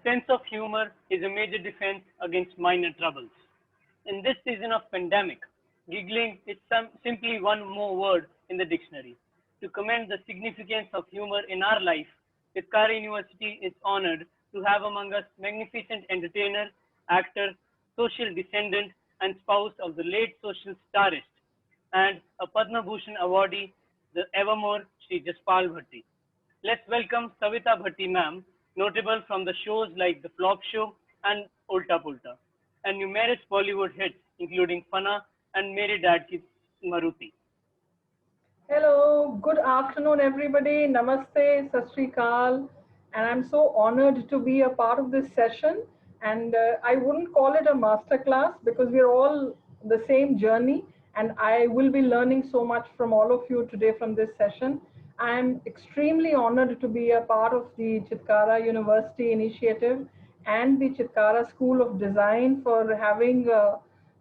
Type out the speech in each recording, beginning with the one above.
sense of humor is a major defense against minor troubles. In this season of pandemic, giggling is simply one more word in the dictionary. To commend the significance of humor in our life, Chitkara University is honored to have among us magnificent entertainer, actor, social descendant, and spouse of the late social starist, and a Padma Bhushan awardee, the evermore Sri Jaspal Bhatti. Let's welcome Savita Bhatti ma'am, notable from the shows like The Flop Show and Ulta Pulta, and numerous Bollywood hits including Fana and Mere Dad Ki Maruti. Hello, good afternoon, everybody. Namaste, Sat Sri Akal. And I'm so honored to be a part of this session. And I wouldn't call it a masterclass because we're all the same journey. And I will be learning so much from all of you today from this session. I'm extremely honored to be a part of the Chitkara University initiative and the Chitkara School of Design for having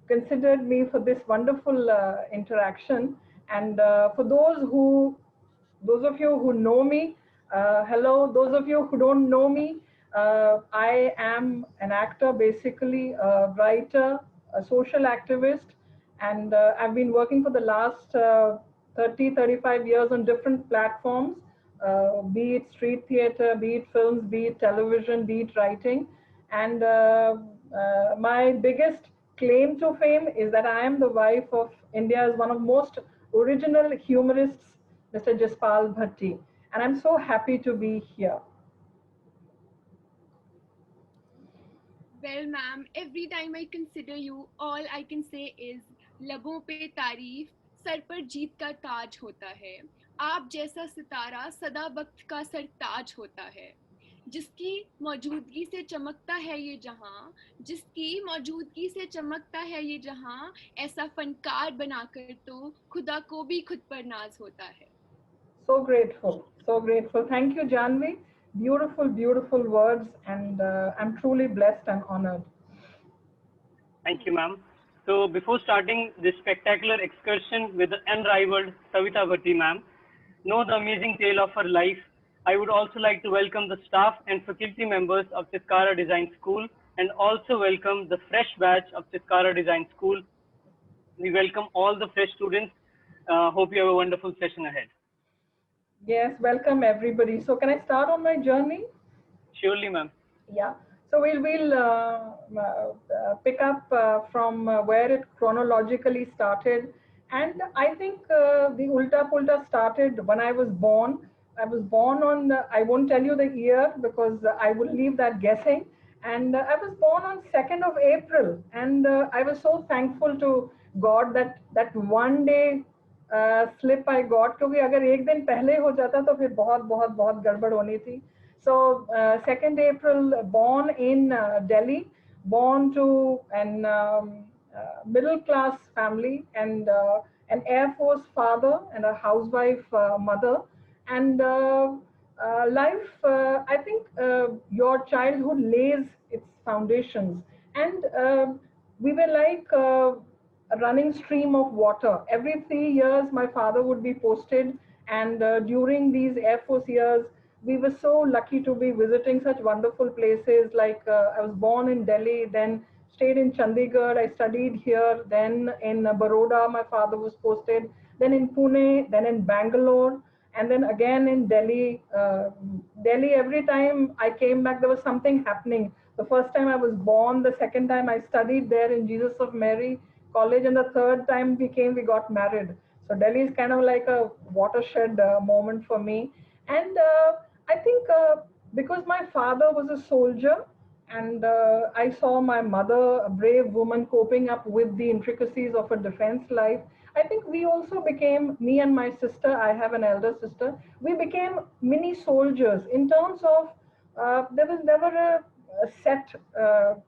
considered me for this wonderful interaction. And for those of you who know me, hello. Those of you who don't know me, I am an actor, basically a writer, a social activist, and I've been working for the last 30, 35 years on different platforms, be it street theater, be it films, be it television, be it writing. And my biggest claim to fame is that I am the wife of India's one of most original humorists, Mr. Jaspal Bhatti. And I'm so happy to be here. Well, ma'am, every time I consider you, all I can say is लबों पे तारीफ, sir पर जीत का ताज होता है. आप जैसा सितारा सदा वक्त का सरताज होता है. जिसकी मौजूदगी से चमकता है ये जहां, जिसकी मौजूदगी से चमकता है ये जहां, ऐसा फनकार बनाकर तो खुदा को भी खुद पर नाज होता है. So grateful, so grateful. Thank you, Janvi. Beautiful, beautiful words, and I'm truly blessed and honored. Thank you, ma'am. So before starting this spectacular excursion with the unrivaled Savita Bhatti ma'am, know the amazing tale of her life, I would also like to welcome the staff and faculty members of Chitkara Design School and also welcome the fresh batch of Chitkara Design School. We welcome all the fresh students. Hope you have a wonderful session ahead. Yes, welcome everybody. So, can I start on my journey? Surely, ma'am. Yeah. So we'll pick up from where it chronologically started, and I think the Ulta Pulta started when I was born. I was born on I won't tell you the year because I will leave that guessing. And I was born on 2nd of April, and I was so thankful to God that one day slip I got, क्योंकि अगर एक दिन पहले हो जाता तो फिर बहुत बहुत बहुत गड़बड़ होनी थी. So 2nd April, born in Delhi, born to an middle class family, and an Air Force father and a housewife mother. And life, I think your childhood lays its foundations. And we were like a running stream of water. Every 3 years, my father would be posted, and during these Air Force years, we were so lucky to be visiting such wonderful places. Like I was born in Delhi, then stayed in Chandigarh. I studied here. Then in Baroda, my father was posted. Then in Pune, then in Bangalore, and then again in Delhi. Delhi. Every time I came back, there was something happening. The first time I was born. The second time I studied there in Jesus of Mary College, and the third time we got married. So Delhi is kind of like a watershed moment for me. And I think because my father was a soldier, and I saw my mother, a brave woman, coping up with the intricacies of a defense life. I think we also became, me and my sister, I have an elder sister, we became mini soldiers in terms of there was never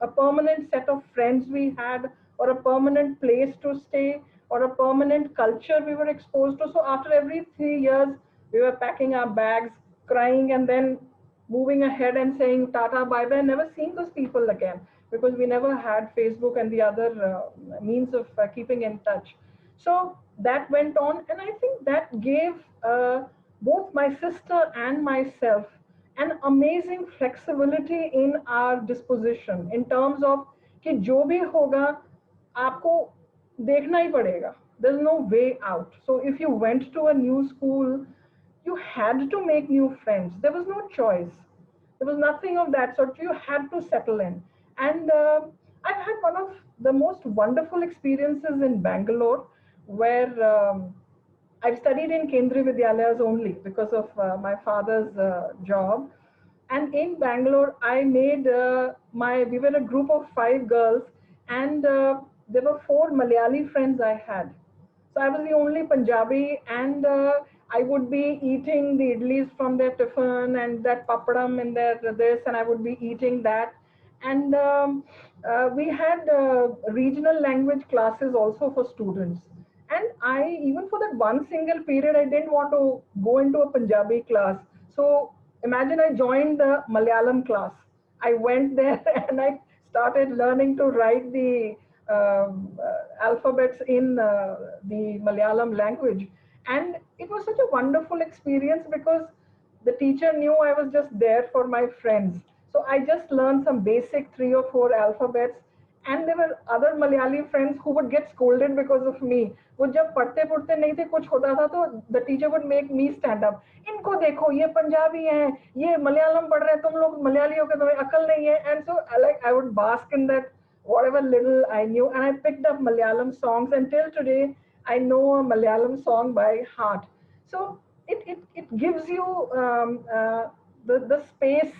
a permanent set of friends we had, or a permanent place to stay, or a permanent culture we were exposed to. So after every 3 years, we were packing our bags, crying, and then moving ahead and saying Tata, bye bye, never seeing those people again, because we never had Facebook and the other means of keeping in touch. So that went on, and I think that gave both my sister and myself an amazing flexibility in our disposition in terms of कि जो भी होगा आपको देखना ही पड़ेगा. There's no way out. So if you went to a new school, you had to make new friends. There was no choice. There was nothing of that sort. You had to settle in. And I've had one of the most wonderful experiences in Bangalore where I've studied in Kendriya Vidyalayas only because of my father's job. And in Bangalore, I made we were a group of 5 girls, and there were 4 Malayali friends I had. So I was the only Punjabi, and I would be eating the idlis from their tiffin and that papadam in their this, and I would be eating that. And we had regional language classes also for students. And I, even for that one single period, I didn't want to go into a Punjabi class. So imagine I joined the Malayalam class. I went there and I started learning to write the alphabets in the Malayalam language. And it was such a wonderful experience because the teacher knew I was just there for my friends. So I just learned some basic 3 or 4 alphabets. And there were other Malayali friends who would get scolded because of me. वो जब पढ़ते पढ़ते नहीं थे कुछ होता था तो the teacher would make me stand up. इनको देखो ये पंजाबी हैं ये मलयालम पढ़ रहे हैं तुम लोग मलयाली हो के तुम्हें अकल नहीं है. And so like I would bask in that whatever little I knew, and I picked up Malayalam songs, and till today I know a Malayalam song by heart. So it gives you the space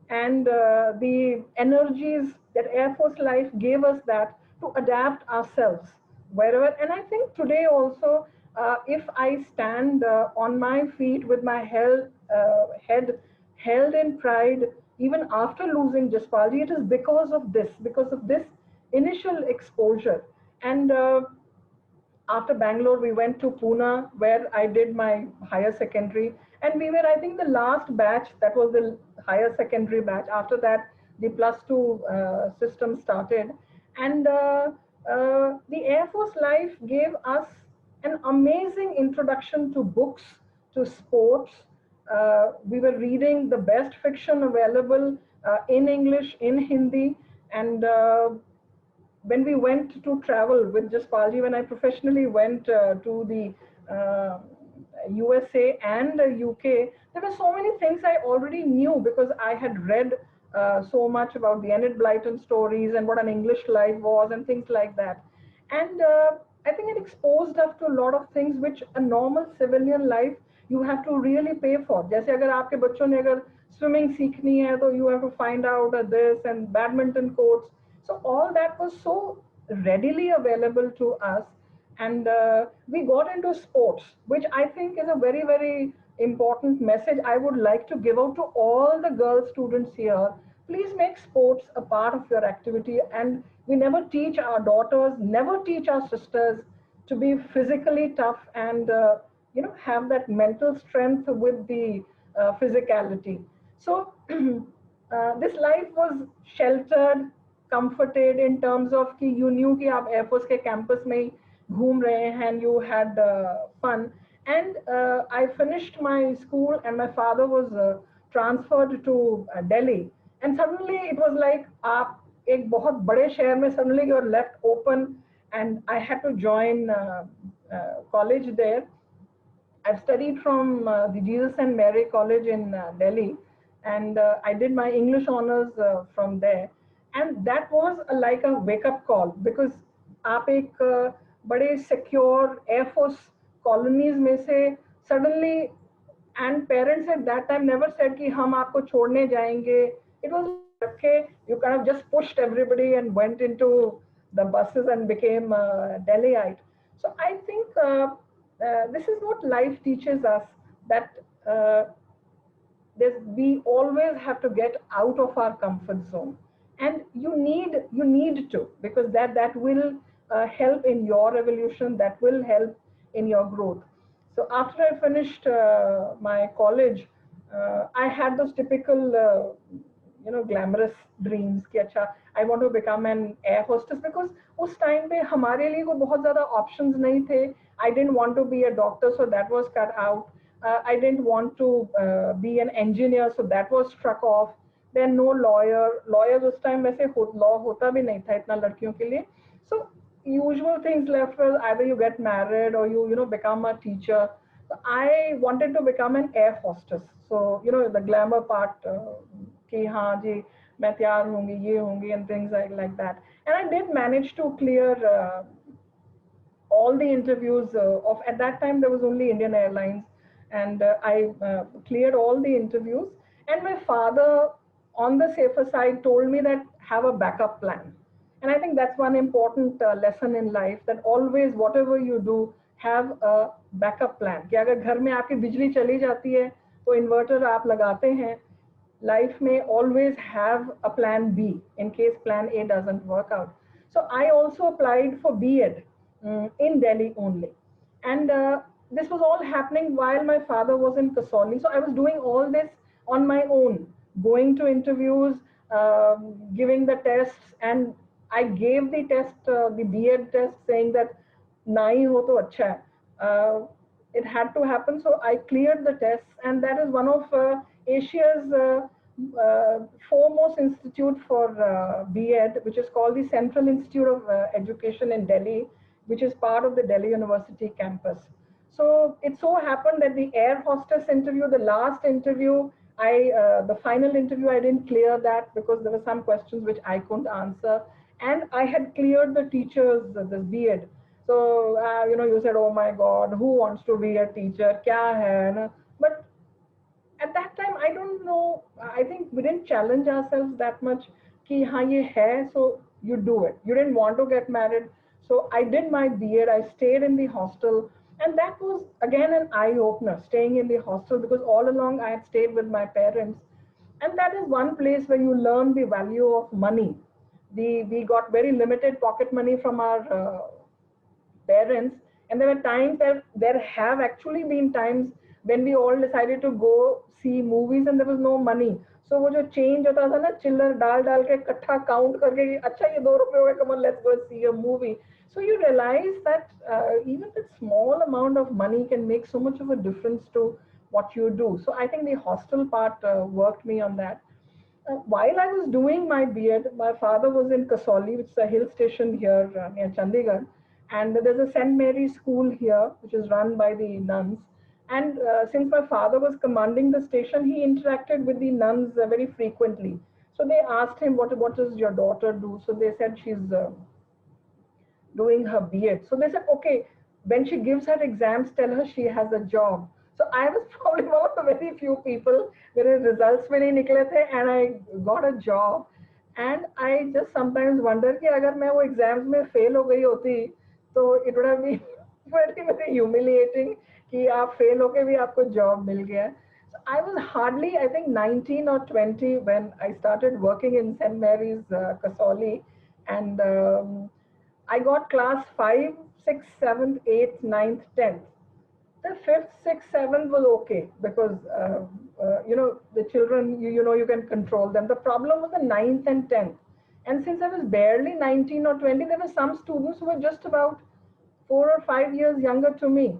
and the energies that Air Force life gave us, that to adapt ourselves wherever. And I think today also, if I stand on my feet with my head held in pride, even after losing Jaspalji, it is because of this initial exposure. And after Bangalore, we went to Pune, where I did my higher secondary. And we were, I think, the last batch that was the higher secondary batch. After that, the +2 system started. And the Air Force life gave us an amazing introduction to books, to sports. We were reading the best fiction available in English, in Hindi. And when we went to travel with Jaspalji, when I professionally went to the USA and UK, there were so many things I already knew because I had read so much about the Enid Blyton stories and what an English life was and things like that. And I think it exposed us to a lot of things which a normal civilian life you have to really pay for. जैसे अगर आपके बच्चों ने अगर swimming सीखनी है तो you have to find out this and badminton courts. So all that was so readily available to us. And we got into sports, which I think is a very, very important message I would like to give out to all the girl students here. Please make sports a part of your activity. And we never teach our daughters, never teach our sisters to be physically tough and have that mental strength with the physicality. So this life was sheltered, comforted in terms of कि you knew कि आप Air Force के campus में ही घूम रहे हैं and you had fun. And I finished my school and my father was transferred to Delhi. And suddenly it was like आप एक बहुत बड़े शहर में suddenly you're left open, and I had to join college there. I've studied from the Jesus and Mary College in Delhi, and I did my English honors from there. And that was like a wake-up call because आप एक बड़े secure Air Force colonies में से suddenly, and parents at that time never said कि हम आपको छोड़ने जाएंगे. It was okay, you kind of just pushed everybody and went into the buses and became Delhiite. So I think this is what life teaches us, that we always have to get out of our comfort zone, and you need to, because that will help in your evolution, that will help in your growth. So after I finished my college, I had those typical glamorous dreams कि अच्छा I want to become an air hostess, because उस time पे हमारे लिए कोई बहुत ज़्यादा options नहीं थे. I didn't want to be a doctor, so that was cut out. I didn't want to be an engineer, so that was struck off. Then no lawyer. Lawyers उस time वैसे law होता भी नहीं था इतना लड़कियों के लिए. So usual things left was either you get married or you become a teacher. So I wanted to become an air hostess. So the glamour part कि हाँ जी मैं तैयार होंगी ये होंगी and things like that. And I did manage to clear all the interviews of, at that time there was only Indian Airlines, and I cleared all the interviews. And my father, on the safer side, told me that have a backup plan. And I think that's one important lesson in life, that always whatever you do, have a backup plan. कि अगर घर में आपकी बिजली चली जाती है तो इन्वर्टर आप लगाते हैं. Life may always have a plan B in case plan A doesn't work out. So I also applied for B.Ed in Delhi only. And this was all happening while my father was in Kasauli. So I was doing all this on my own, going to interviews, giving the tests, and I gave the test, the B.Ed test, saying that nahi ho to acha hai. It had to happen, so I cleared the tests, and that is one of Asia's foremost institute for B.Ed, which is called the Central Institute of Education in Delhi, which is part of the Delhi University campus. So it so happened that the air hostess interview, the last interview, the final interview, I didn't clear that because there were some questions which I couldn't answer, and I had cleared the teachers, this B.Ed. So you said, "Oh my God, who wants to be a teacher? Kya hai?" But at that time, I don't know. I think we didn't challenge ourselves that much. Ki haan ye hai, so you do it. You didn't want to get married, so I did my B.Ed. I stayed in the hostel, and that was again an eye opener. Staying in the hostel, because all along I had stayed with my parents, and that is one place where you learn the value of money. We got very limited pocket money from our parents, and there were times that there have actually been times when we all decided to go see movies and there was no money. So वो जो change होता था ना, चिल्लर डाल डाल के इकट्ठा count करके, अच्छा ये ₹2 हो गए, come on let's go see a movie. So you realize that even that small amount of money can make so much of a difference to what you do. So I think the hostel part worked me on that. While I was doing my B.Ed, my father was in Kasauli, which is a hill station here near Chandigarh, and there's a St. Mary's school here, which is run by the nuns. And since my father was commanding the station, he interacted with the nuns very frequently. So they asked him, what does your daughter do? So they said she's doing her B.Ed. So they said, okay, when she gives her exams, tell her she has a job. So I was probably one of the very few people where results में नहीं निकले थे, and I got a job. And I just sometimes wonder कि अगर मैं वो exams में fail हो गई होती, तो it would have been very very humiliating कि आप fail होके भी आपको job मिल गया. So I was hardly, I think 19 or 20 when I started working in St. Mary's Kasauli, and I got class 5, 6, 7, 8, 9th, 10th. The 5th, 6th, 7th was okay because the children, you can control them. The problem was the 9th and 10th. And since I was barely 19 or 20, there were some students who were just about 4 or 5 years younger to me.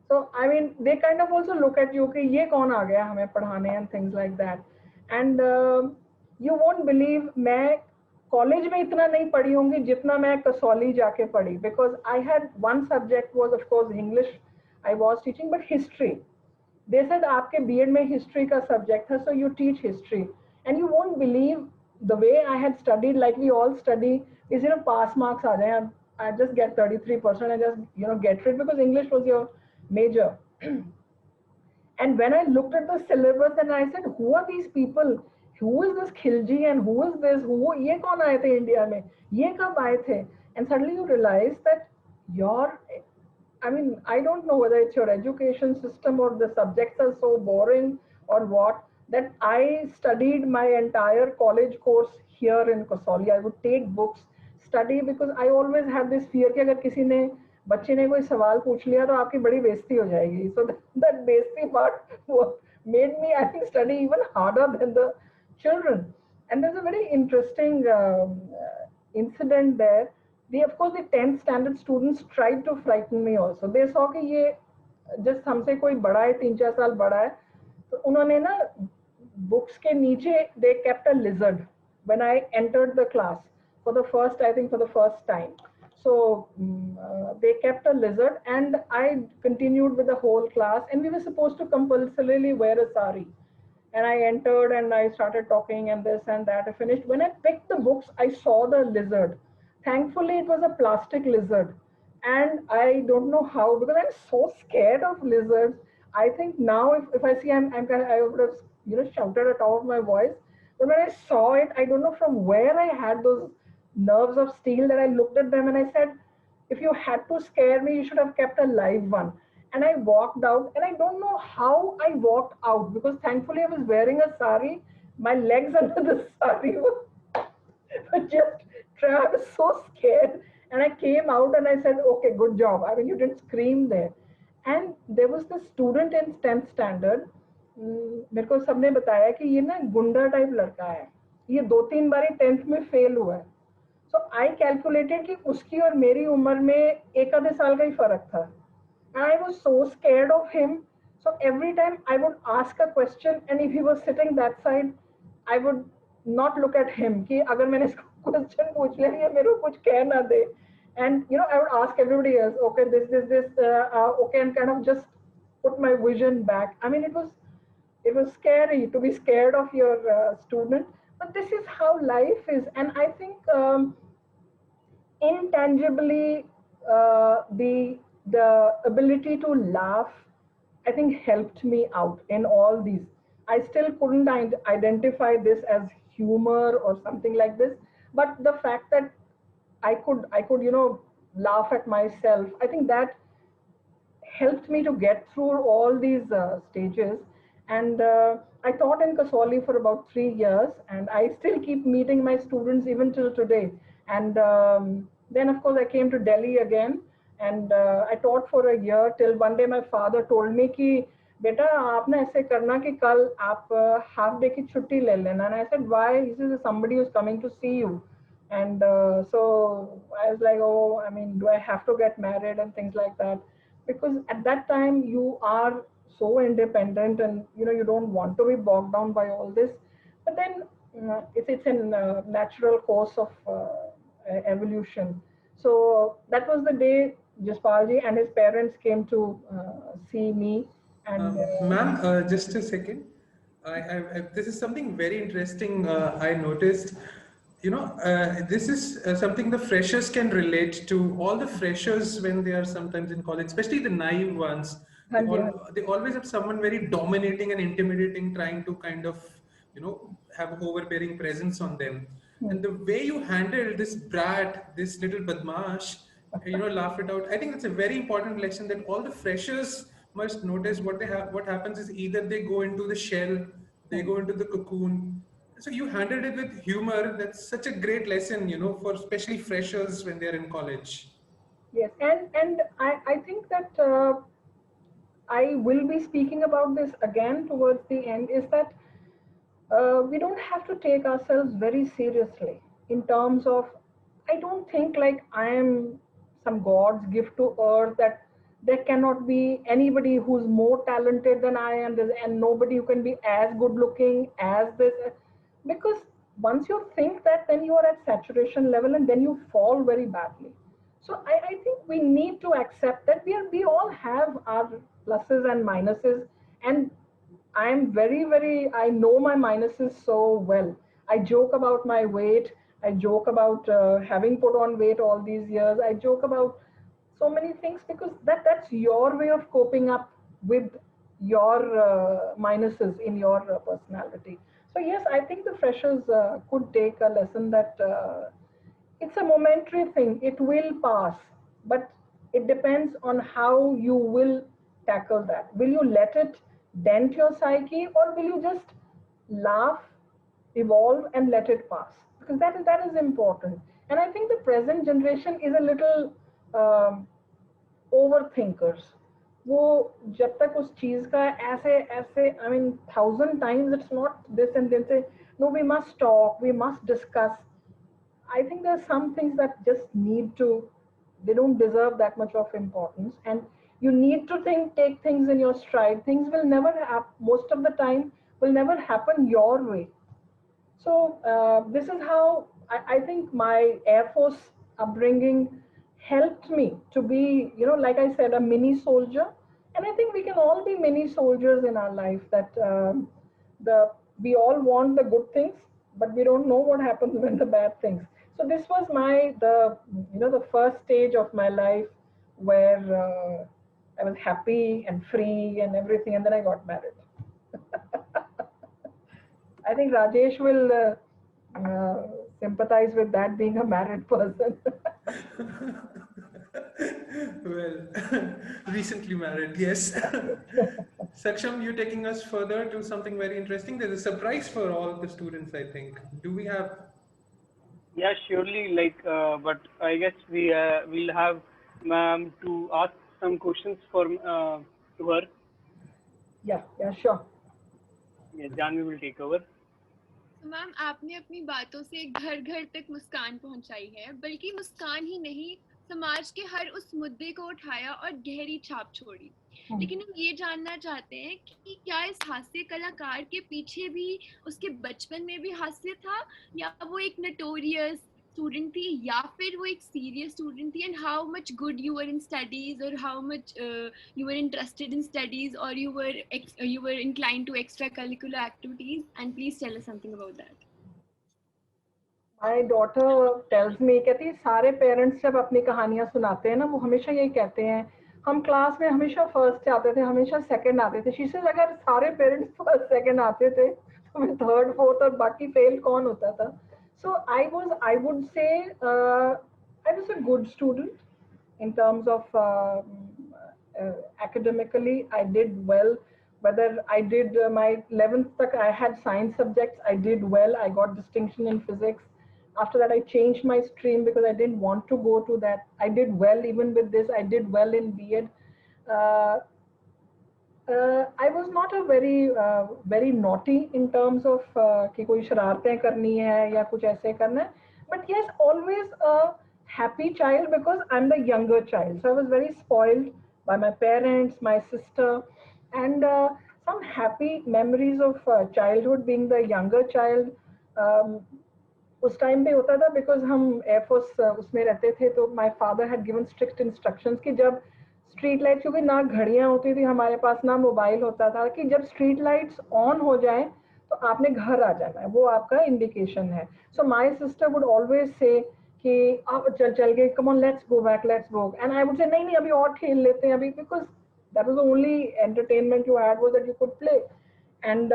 So I mean, they kind of also look at you, कि ये कौन आ गया हमें पढ़ाने, and things like that. And you won't believe, मैं college में इतना नहीं पढ़ी होंगी जितना मैं कसौली जाके पढ़ी, because I had one subject was of course English I was teaching, but history. They said आपके B.Ed में history का subject है, so you teach history. And you won't believe the way I had studied, like we all study, is pass marks आ जाए, I just get 33%, I just get rid, because English was your major. And when I looked at the syllabus and I said, who are these people? Who is this Khilji and who is this? ये कौन आए थे India में? ये कब आए थे? And suddenly you realize that I don't know whether it's your education system or the subjects are so boring or what, that I studied my entire college course here in Kasauli. I would take books, study, because I always had this fear कि अगर किसी ने बच्चे ने कोई सवाल पूछ लिया तो आपकी बड़ी बेइज्जती हो जाएगी. So that बेइज्जती part made me, I think, study even harder than the children. And there's a very interesting incident there. Of course, the 10th standard students tried to frighten me also. They saw कि ये just हमसे कोई बड़ा है, 3-4 साल बड़ा है, तो उन्होंने ना बुक्स के नीचे they kept a lizard when I entered the class for the first, I think for the first time. So they kept a lizard, and I continued with the whole class, and we were supposed to compulsorily wear a sari. And I entered and I started talking and this and that. I finished. When I picked the books, I saw the lizard. Thankfully, it was a plastic lizard. And I don't know how, because I'm so scared of lizards. I think now, if I see, I'm kind of, I would have, shouted at the top of my voice. But when I saw it, I don't know from where I had those nerves of steel that I looked at them and I said, if you had to scare me, you should have kept a live one. And I walked out, and I don't know how I walked out, because thankfully I was wearing a sari. My legs under the sari were just trapped. I was so scared. And I came out and I said, okay, good job. I mean, you didn't scream there. And there was this student in 10th standard. मेरे को सबने बताया कि ये ना गुंडा type लड़का है, ये 2-3 बारी 10th में फेल हुआ है. So I calculated कि उसकी और मेरी उम्र में एक आधे साल का ही फर्क था. And I was so scared of him. So every time I would ask a question, and if he was sitting that side, I would not look at him. कि अगर मैंने इसको question पूछ लिया ये मेरे को कुछ कह ना दे. And I would ask everybody else, okay, this, okay, and kind of just put my vision back. I mean, it was scary to be scared of your student, but this is how life is. And I think intangibly, the ability to laugh, I think, helped me out in all these. I still couldn't identify this as humor or something like this, but the fact that I could laugh at myself, I think that helped me to get through all these stages. And I taught in Kasoli for about 3 years, and I still keep meeting my students even till today. And then, of course, I came to Delhi again, and I taught for a year till one day my father told me कि बेटा आप ना ऐसे करना कि कल आप half day की छुट्टी ले लेना. And I said, why? He says somebody who's coming to see you. And so I was like, oh, I mean, do I have to get married and things like that? Because at that time you are so independent, and you don't want to be bogged down by all this. But then it's a natural course of evolution. So that was the day Jaspalji and his parents came to see me. And ma'am, just a second. This is something very interesting I noticed. This is something the freshers can relate to. All the freshers, when they are sometimes in college, especially the naive ones, they always have someone very dominating and intimidating, trying to kind of, have overbearing presence on them. And the way you handle this brat, this little badmash, laugh it out. I think it's a very important lesson that all the freshers must notice. What happens is either they go into the shell, they go into the cocoon. So you handled it with humor. That's such a great lesson, for especially freshers when they're in college. Yes, and I think that I will be speaking about this again towards the end, is that we don't have to take ourselves very seriously in terms of, I don't think like I am some God's gift to earth, that there cannot be anybody who's more talented than I am, and nobody who can be as good looking as this. Because once you think that, then you are at saturation level, and then you fall very badly. So I think we need to accept that we all have our pluses and minuses, and I am I know my minuses so well. I joke about my weight. I joke about having put on weight all these years. I joke about so many things, because that's your way of coping up with your minuses in your personality. So yes, I think the freshers could take a lesson that it's a momentary thing. It will pass, but it depends on how you will tackle that. Will you let it dent your psyche, or will you just laugh, evolve, and let it pass? Because that is important. And I think the present generation is a little overthinkers. वो जब तक उस चीज का ऐसे I mean 1,000 times it's not this, and then say no, we must talk, we must discuss. I think there are some things that just need to, they don't deserve that much of importance. And You need to take things in your stride. Things will never happen, most of the time, will never happen your way. So this is how I think my Air Force upbringing helped me to be, like I said, a mini soldier. And I think we can all be mini soldiers in our life. That the we all want the good things, but we don't know what happens when the bad things. So this was the first stage of my life where I was happy and free and everything, and then I got married. I think Rajesh will sympathize with that, being a married person. Well, recently married, yes. Saksham, you're taking us further to something very interesting. There's a surprise for all the students, I think. Do we have? Yeah, surely. But I guess we'll have ma'am to ask some questions to her. Yeah, sure. Yeah, Janvi will take over. तो ma'am आपने अपनी बातों से घर घर तक मुस्कान पहुंचाई है, बल्कि मुस्कान ही नहीं, समाज के हर उस मुद्दे को उठाया और गहरी छाप छोड़ी। लेकिन हम ये जानना चाहते हैं कि क्या इस हास्य कलाकार के पीछे भी उसके बचपन में भी हास्य था, या वो एक नटोरियस स्टूडेंट थी, या फिर वो एक सीरियस स्टूडेंट थी, and how much good you were in studies, और how much you were interested in studies, or you were inclined to extracurricular activities, and please tell us something about that. My daughter tells me, कहती सारे parents जब अपनी कहानियां सुनाते हैं ना, वो हमेशा यही कहते हैं, हम क्लास में हमेशा फर्स्ट आते थे, हमेशा सेकंड आते थे। शी सेड अगर सारे पेरेंट्स फर्स्ट सेकंड आते थे तो मैं थर्ड फोर्थ और बाकी फेल कौन होता था। सो I would say I was a good student in terms of academically. I did well. Whether I did my 11th tak, I had science subjects, I did well. I got distinction in physics. After that, I changed my stream because I didn't want to go to that. I did well even with this. I did well in B.Ed. I was not a very naughty in terms of कि कोई शरारतें करनी है या कुछ ऐसे करना है. But yes, always a happy child because I'm the younger child. So I was very spoiled by my parents, my sister, and some happy memories of childhood being the younger child. उस time पे होता था because हम air force उसमें रहते थे, तो my father had given strict instructions कि जब स्ट्रीट लाइट, क्योंकि ना घड़ियां होती थी हमारे पास ना मोबाइल होता था, कि जब स्ट्रीट लाइट्स ऑन हो जाए तो आपने घर आ जाना है, वो आपका इंडिकेशन है। So my sister would always say कि आप चल गए, come on let's go back, let's go, and I would से नहीं अभी और खेल लेते हैं अभी, because that was the only entertainment you had was that you could play. And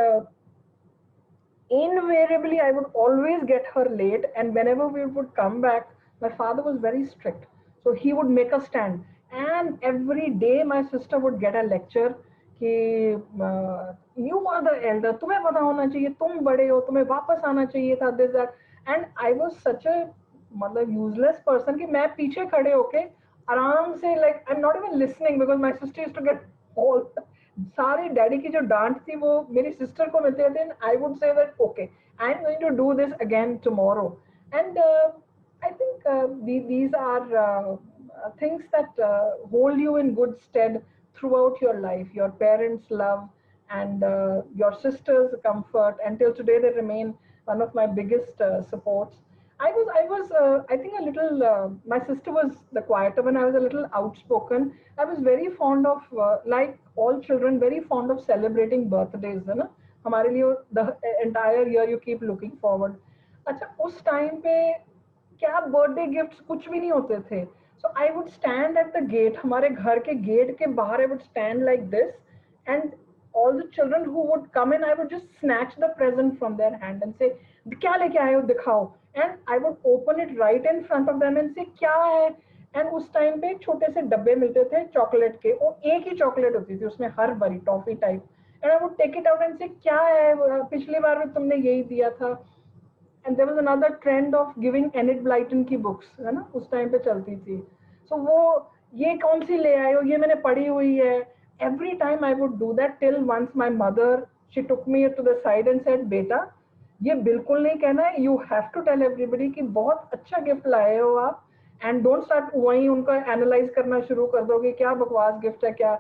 invariably I would always get her late, and whenever we would come back, my father was very strict, so he would make us stand, and every day my sister would get a lecture कि you are the elder, तुम्हें पता होना चाहिए, तुम बड़े हो, तुम्हें वापस आना चाहिए था, this that, and I was such a मतलब useless person कि मैं पीछे खड़े होके आराम से, like I'm not even listening because my sister used to get all सारे डैडी की जो डांट थी वो मेरी सिस्टर को मिलते थे। I would say that okay, I am going to do this again tomorrow, and I think these are things that hold you in good stead throughout your life. Your parents' love and your sister's comfort, until today they remain one of my biggest supports. I think a little, my sister was the quieter one. I was a little outspoken. I was very fond of, like all children, very fond of celebrating birthdays, है ना? हमारे लिए the entire year you keep looking forward. अच्छा, उस time पे क्या birthday gifts कुछ भी नहीं होते थे. So I would stand at the gate, हमारे घर के गेट के बाहर I would stand like this, and all the children who would come in, I would just snatch the present from their hand and say, क्या लेके आए हो दिखाओ, and I would open it right in front of them and say क्या है. And उस time पे छोटे से डब्बे मिलते थे चॉकलेट के, वो एक ही चॉकलेट होती थी उसमें, हर बारी toffee type, and I would take it out and say क्या है, पिछली बार में तुमने यही दिया था. And there was another trend of giving Enid Blyton की बुक्स, है ना, उस टाइम पे चलती थी. सो वो ये कौन सी ले आए हो, ये मैंने पढ़ी हुई है. Every time I would do that till once my mother she took me to the side and said, बेटा ये बिल्कुल नहीं कहना है, you have to tell everybody कि बहुत अच्छा गिफ्ट लाए हो आप, and don't start वहीं उनका analyze करना शुरू कर दोगे क्या बकवास gift है क्या.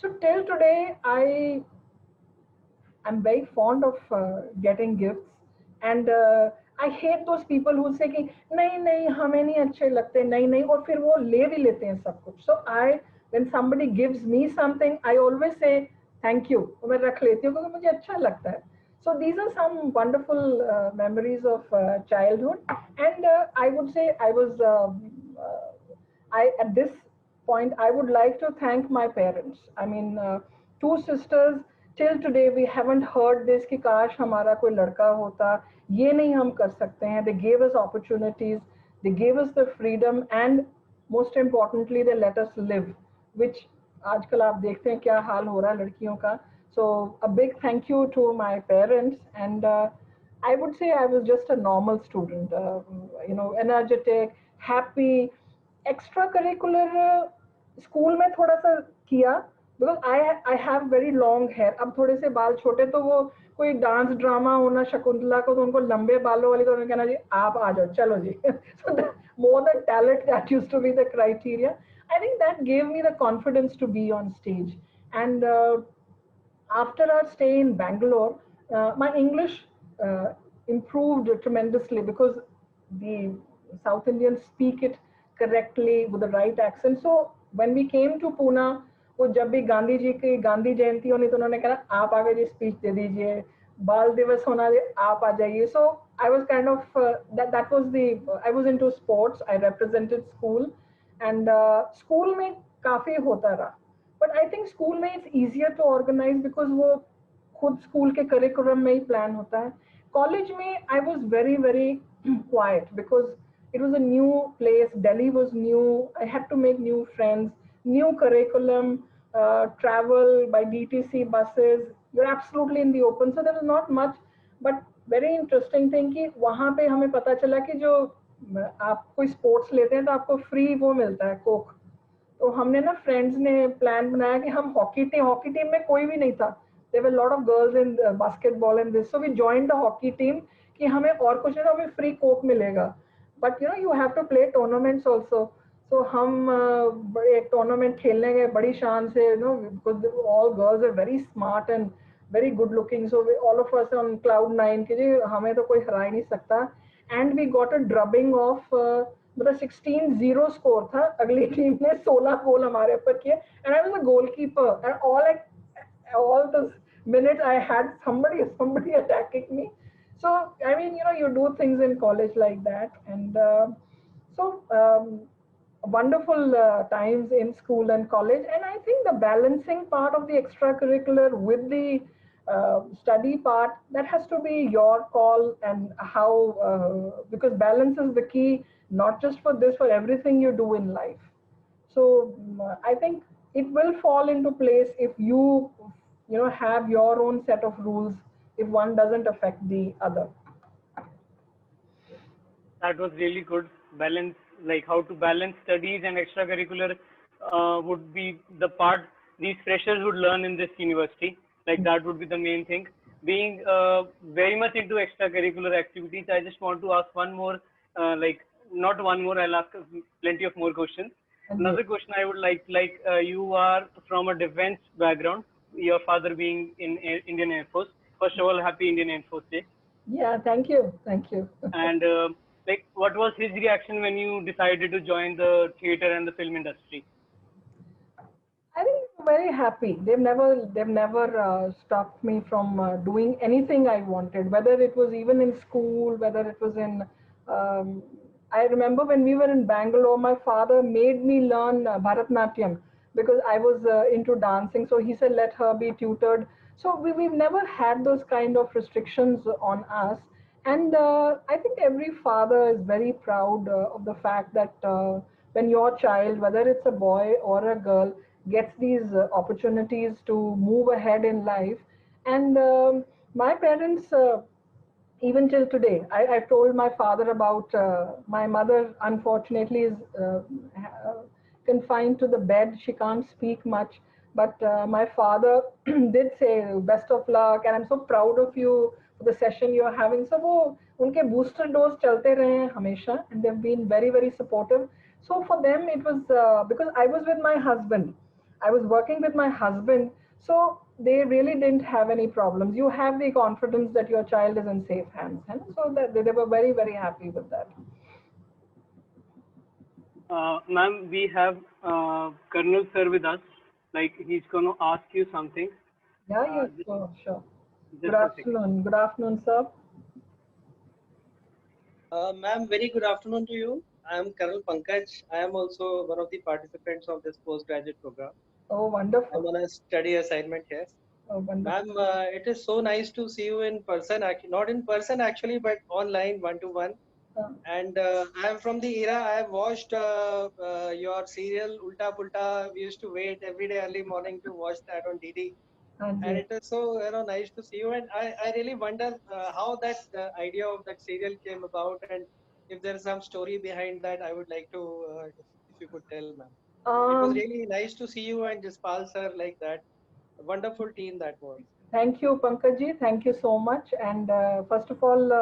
So till today I'm very fond of getting gifts, and I hate those people who say कि नहीं नहीं हमें नहीं अच्छे लगते नहीं नहीं और फिर वो ले भी लेते हैं सब कुछ. So when somebody gives me something, I always say thank you. मैं रख लेती हूँ क्योंकि मुझे अच्छा लगता है. So these are some wonderful memories of childhood, and I would say I at this point I would like to thank my parents. I mean, two sisters. Till today we haven't heard this कि काश हमारा कोई लड़का होता. ये नहीं हम कर सकते हैं. They gave us opportunities. They gave us the freedom, and most importantly they let us live, which आजकल आप देखते हैं क्या हाल हो रहा है लड़कियों का. So a big thank you to my parents, and I would say I was just a normal student, energetic, happy. Extracurricular school में थोड़ा सा किया because I have very long hair. अब थोड़े से बाल छोटे तो वो कोई डांस ड्रामा होना शकुंतला को तो उनको लंबे बालों वाली तो उन्होंने कहना जी आप आ जाओ चलो जी. So more than talent, that used to be the criteria. I think that gave me the confidence to be on stage. And after our stay in Bangalore, my English improved tremendously because the South Indians speak it correctly with the right accent. So when we came to Pune, वो जब भी गांधी जी की गांधी जयंती होनी तो उन्होंने कहा आप आगे जी स्पीच दे दीजिए, बाल दिवस होना आप आ जाइए. So I was kind of that was the I was into sports. I represented school, and school में काफी होता रहा. But I think school में it's easier to organize because वो खुद school के curriculum में ही plan होता है. College में I was very very quiet because it was a new place. Delhi was new. I had to make new friends, new curriculum, travel by DTC buses. You're absolutely in the open, so there was not much. But very interesting thing कि वहाँ पे हमें पता चला कि जो आप कोई sports लेते हैं तो आपको free वो मिलता है कोक. तो हमने ना फ्रेंड्स ने प्लान बनाया कि हम हॉकी टीम में कोई भी नहीं था. There were lot of girls in basketball and this, so we joined the hockey team कि हमें और कुछ नहीं, हमें फ्री कोक मिलेगा. But you have to play tournaments also. So हम एक टूर्नामेंट खेलने गए बड़ी शान से, because all girls are very smart and very good looking. So all of us on cloud 9 कि जी हमें तो कोई हरा ही नहीं सकता. And we got a drubbing of मतलब 16-0 स्कोर था. अगली टीम ने 16 गोल हमारे ऊपर किए, and I was a goalkeeper, and all the minutes I had somebody attacking me. So I mean, you do things in college like that, and so wonderful times in school and college. And I think the balancing part of the extracurricular with the study part, that has to be your call, and how because balance is the key, not just for this, for everything you do in life. So I think it will fall into place if you have your own set of rules, if one doesn't affect the other. That was really good. Balance, like how to balance studies and extracurricular would be the part these freshers would learn in this university. Like that would be the main thing. Being very much into extracurricular activities, I just want to ask one more, not one more, I'll ask plenty of more questions. Another question I would like you are from a defense background, your father being in Indian Air Force. First of all, happy Indian Air Force Day. Yeah, thank you. And what was his reaction when you decided to join the theater and the film industry? I think very happy. They've never stopped me from doing anything I wanted, whether it was even in school, whether it was in I remember when we were in Bangalore, my father made me learn Bharatnatyam because I was into dancing. So he said, let her be tutored. So we've never had those kind of restrictions on us. And I think every father is very proud of the fact that when your child, whether it's a boy or a girl, gets these opportunities to move ahead in life. And my parents, even till today, I've told my father about my mother, unfortunately, is confined to the bed. She can't speak much. But my father did say, best of luck, and I'm so proud of you for the session you're having. So वो उनके booster dose चलते रहे हैं हमेशा, and they've been very, very supportive. So for them, it was because I was with my husband. I was working with my husband. So they really didn't have any problems. You have the confidence that your child is in safe hands. And so that they were very, very happy with that. Ma'am, we have Colonel sir with us. Like he's going to ask you something. Yeah, yes, Just, sure. Good just a second. afternoon. Good afternoon, sir. Ma'am, very good afternoon to you. I am Colonel Pankaj. I am also one of the participants of this postgraduate program. Oh, I'm wonderful. on a study assignment here. Oh, wonderful. Ma'am, it is so nice to see you in person, not in person actually, but online, one to one. Uh, And I am from the era I have watched your serial Ulta Pulta. We used to wait every day early morning to watch that on DD. And Anji. it is so nice to see you. And I really wonder how that idea of that serial came about, and if there is some story behind that. I would like to if you could tell, ma'am. It was Um, really nice to see you and Jaspal sir like that. A wonderful team that was. Thank you, Pankaj. Thank you so much. And first of all,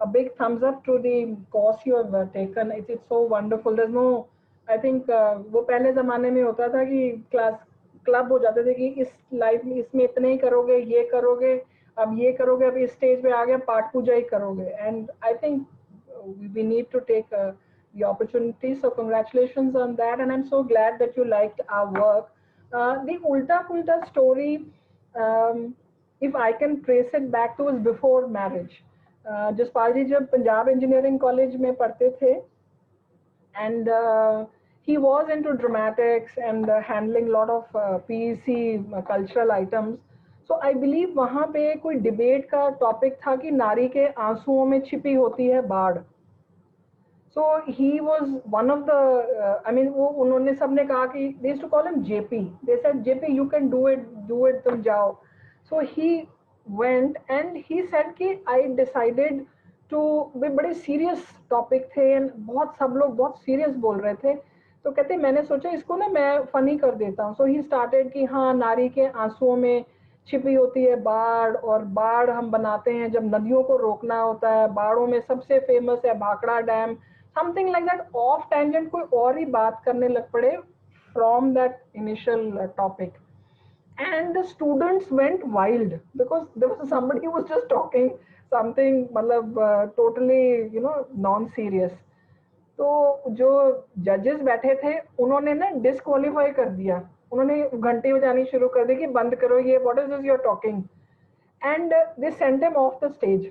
a big thumbs up to the course you have taken. It's so wonderful. There's no, I think वो पहले ज़माने में होता था कि club हो जाते थे कि इस लाइफ में इसमें इतने ही करोगे, ये करोगे, अब ये करोगे, अब इस स्टेज पे आ गए, पाठ पूजा ही करोगे. And I think we need to take the opportunity. So congratulations on that. And I'm so glad that you liked our work. The Ulta Pulta story. Um, if I can trace it back to was before marriage. Jaspal जी जब Punjab engineering college में पढ़ते थे and he was into dramatics and handling a lot of PEC cultural items. So I believe वहाँ पे कोई debate का topic था कि नारी के आंसुओं में छिपी होती है बाढ़. So he was one of the I mean वो उन्होंने सबने कहा कि they used to call him JP. They said JP you can do it तुम जाओ. So he went and he said कि I decided to वे बड़े serious topic थे and बहुत सब लोग बहुत serious बोल रहे थे. तो कहते मैंने सोचा इसको ना मैं फनी कर देता हूँ. So he started कि हाँ नारी के आंसुओं में छिपी होती है बाढ़ और बाढ़ हम बनाते हैं जब नदियों को रोकना होता है. बाढ़ों में सबसे फेमस है Bhakra dam. Something like that. Off tangent कोई और ही बात करने लग पड़े from that initial topic. And the students went wild because there was somebody who was just talking something मतलब totally non-serious. तो जो जजेस बैठे थे उन्होंने ना डिस्क्वालीफाई कर दिया. उन्होंने घंटे बजानी शुरू कर दी कि बंद करो ये what is this you are talking. And they sent him off the stage.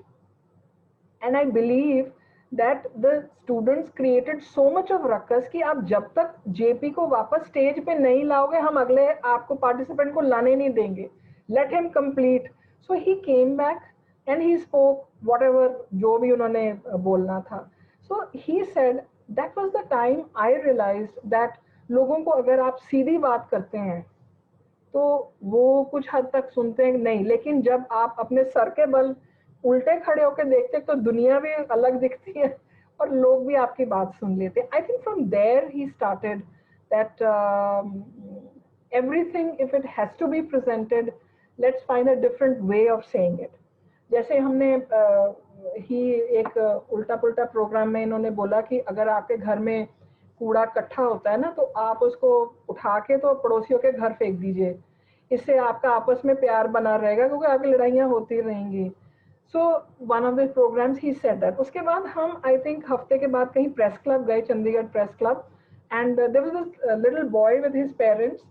And I believe that the students created so much of ruckus कि आप जब तक जेपी को वापस स्टेज पे नहीं लाओगे हम अगले आपको पार्टिसिपेंट को लाने नहीं देंगे. Let him complete. So he came back and he spoke whatever जो भी उन्होंने बोलना था. So he said that was the time I realised that लोगों को अगर आप सीधी बात करते हैं तो वो कुछ हद तक सुनते हैं नहीं, लेकिन जब आप अपने सर के बल उल्टे खड़े होकर देखते तो दुनिया भी अलग दिखती है और लोग भी आपकी बात सुन लेते हैं. I think from there he started that everything if it has to be presented let's find a different way of saying it. जैसे हमने ही एक उल्टा पुल्टा प्रोग्राम में इन्होंने बोला कि अगर आपके घर में कूड़ा इकट्ठा होता है ना तो आप उसको उठा के तो पड़ोसियों के घर फेंक दीजिए. इससे आपका आपस में प्यार बना रहेगा क्योंकि आपकी लड़ाइयाँ होती रहेंगी. So one of the programs he said that. उसके बाद हम I think हफ्ते के बाद कहीं प्रेस क्लब गए, Chandigarh press club, and there was this little boy with his parents,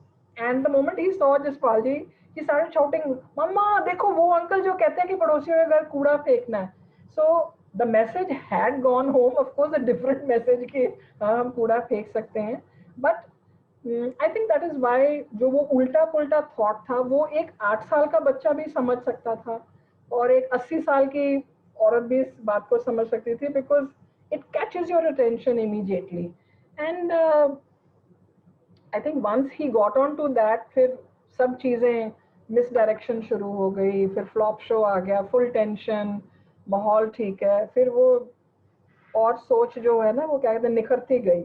and the moment he saw Jaspal ji, he started shouting, "मम्मा देखो वो अंकल जो कहते हैं कि पड़ोसियों के घर कूड़ा फेंकना है." So the message had gone home, of course a different message कि हाँ हम कूड़ा फेंक सकते हैं, but I think that is why जो वो उल्टा पुल्टा thought था वो एक 8 साल का बच्चा भी समझ सकता था और एक 80 साल की औरत भी इस बात को समझ सकती थी because it catches your attention immediately. And I think once he got on to that फिर सब चीज़ें मिस डायरेक्शन शुरू हो गई. फिर फ्लॉप शो आ गया, फुल टेंशन, माहौल ठीक है, फिर वो और सोच जो है ना वो क्या कहते हैं निखरती गई.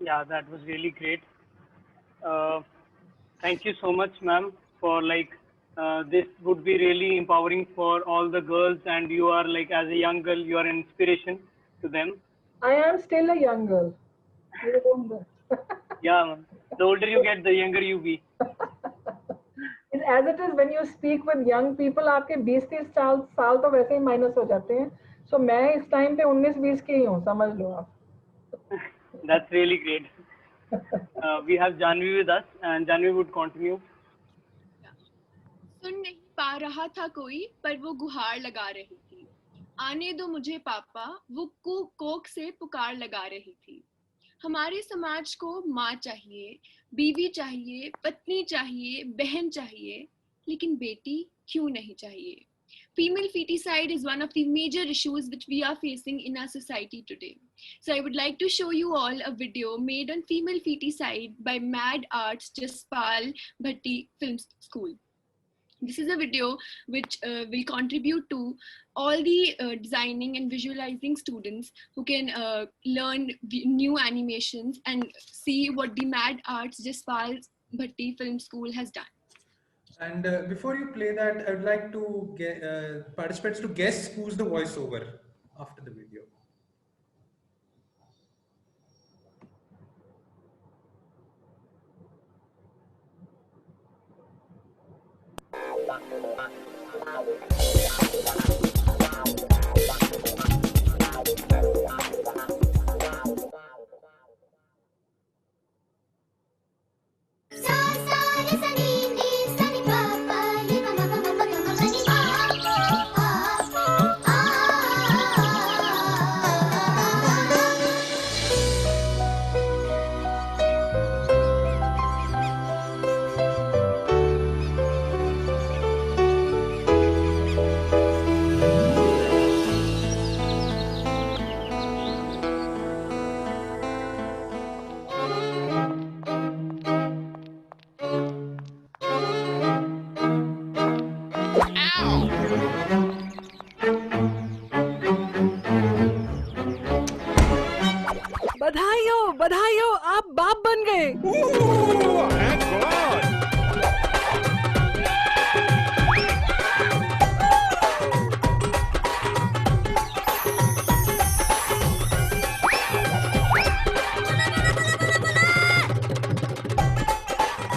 Yeah, that was really great. Thank you so much, ma'am, for like this would be really empowering for all the girls, and you are like, as a young girl, you are an inspiration to them. I am still a young girl. You don't Yeah, man. The older you get, the younger you be. As it is when you speak with young people, आपके 20-30 साल तो वैसे ही minus हो जाते हैं. So मैं इस time पे 19-20 की ही हूँ, समझ लो आप. That's really great. We have Janvi with us, and Janvi would continue. सुन नहीं पा रहा था कोई, पर वो गुहार लगा रही थी. आने दो मुझे पापा, वो कोक से पुकार लगा रही थी. हमारे समाज को माँ चाहिए, बीवी चाहिए, पत्नी चाहिए, बहन चाहिए, लेकिन बेटी क्यों नहीं चाहिए? Female feticide is one of the major issues which we are facing in our society today. So I would like to show you all a video made on female feticide by Mad Arts Jaspal Bhatti Film School. This is a video which will contribute to all the designing and visualizing students who can learn new animations and see what the Mad Arts Jaspal Bhatti Film School has done. And before you play that, I would like to get participants to guess who's the voiceover after the video. बधाई हो, आप बाप बन गए.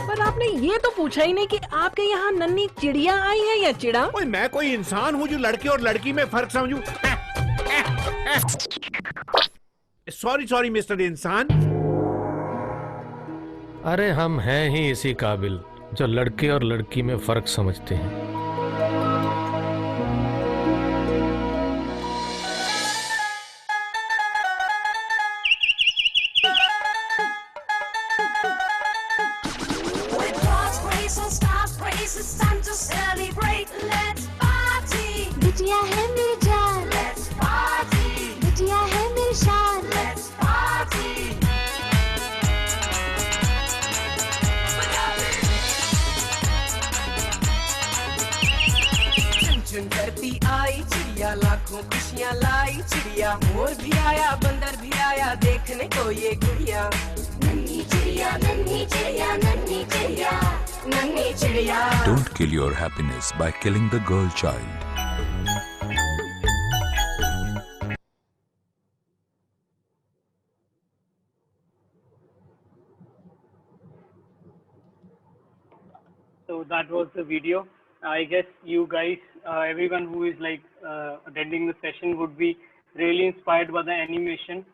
पर आपने ये तो पूछा ही नहीं कि आपके यहाँ नन्ही चिड़िया आई है या चिड़ा. ओए, मैं कोई इंसान हूँ जो लड़के और लड़की में फर्क समझूं? सॉरी मिस्टर इंसान. अरे हम हैं ही इसी काबिल जो लड़के और लड़की में फर्क समझते हैं. बिटिया है मेरी जान, बिटिया है मेरी शान. चुन करती आई चिड़िया, लाखों खुशियाँ लाई चिड़िया. मोर भी आया, बंदर भी आया, देखने को ये गुड़िया. नन्ही चिड़िया, नन्ही चिड़िया, नन्ही चिड़िया, नन्ही चिड़िया. Don't kill your happiness by killing the girl child. So that was the video. I guess you guys, everyone who is like attending the session would be really inspired by the animation,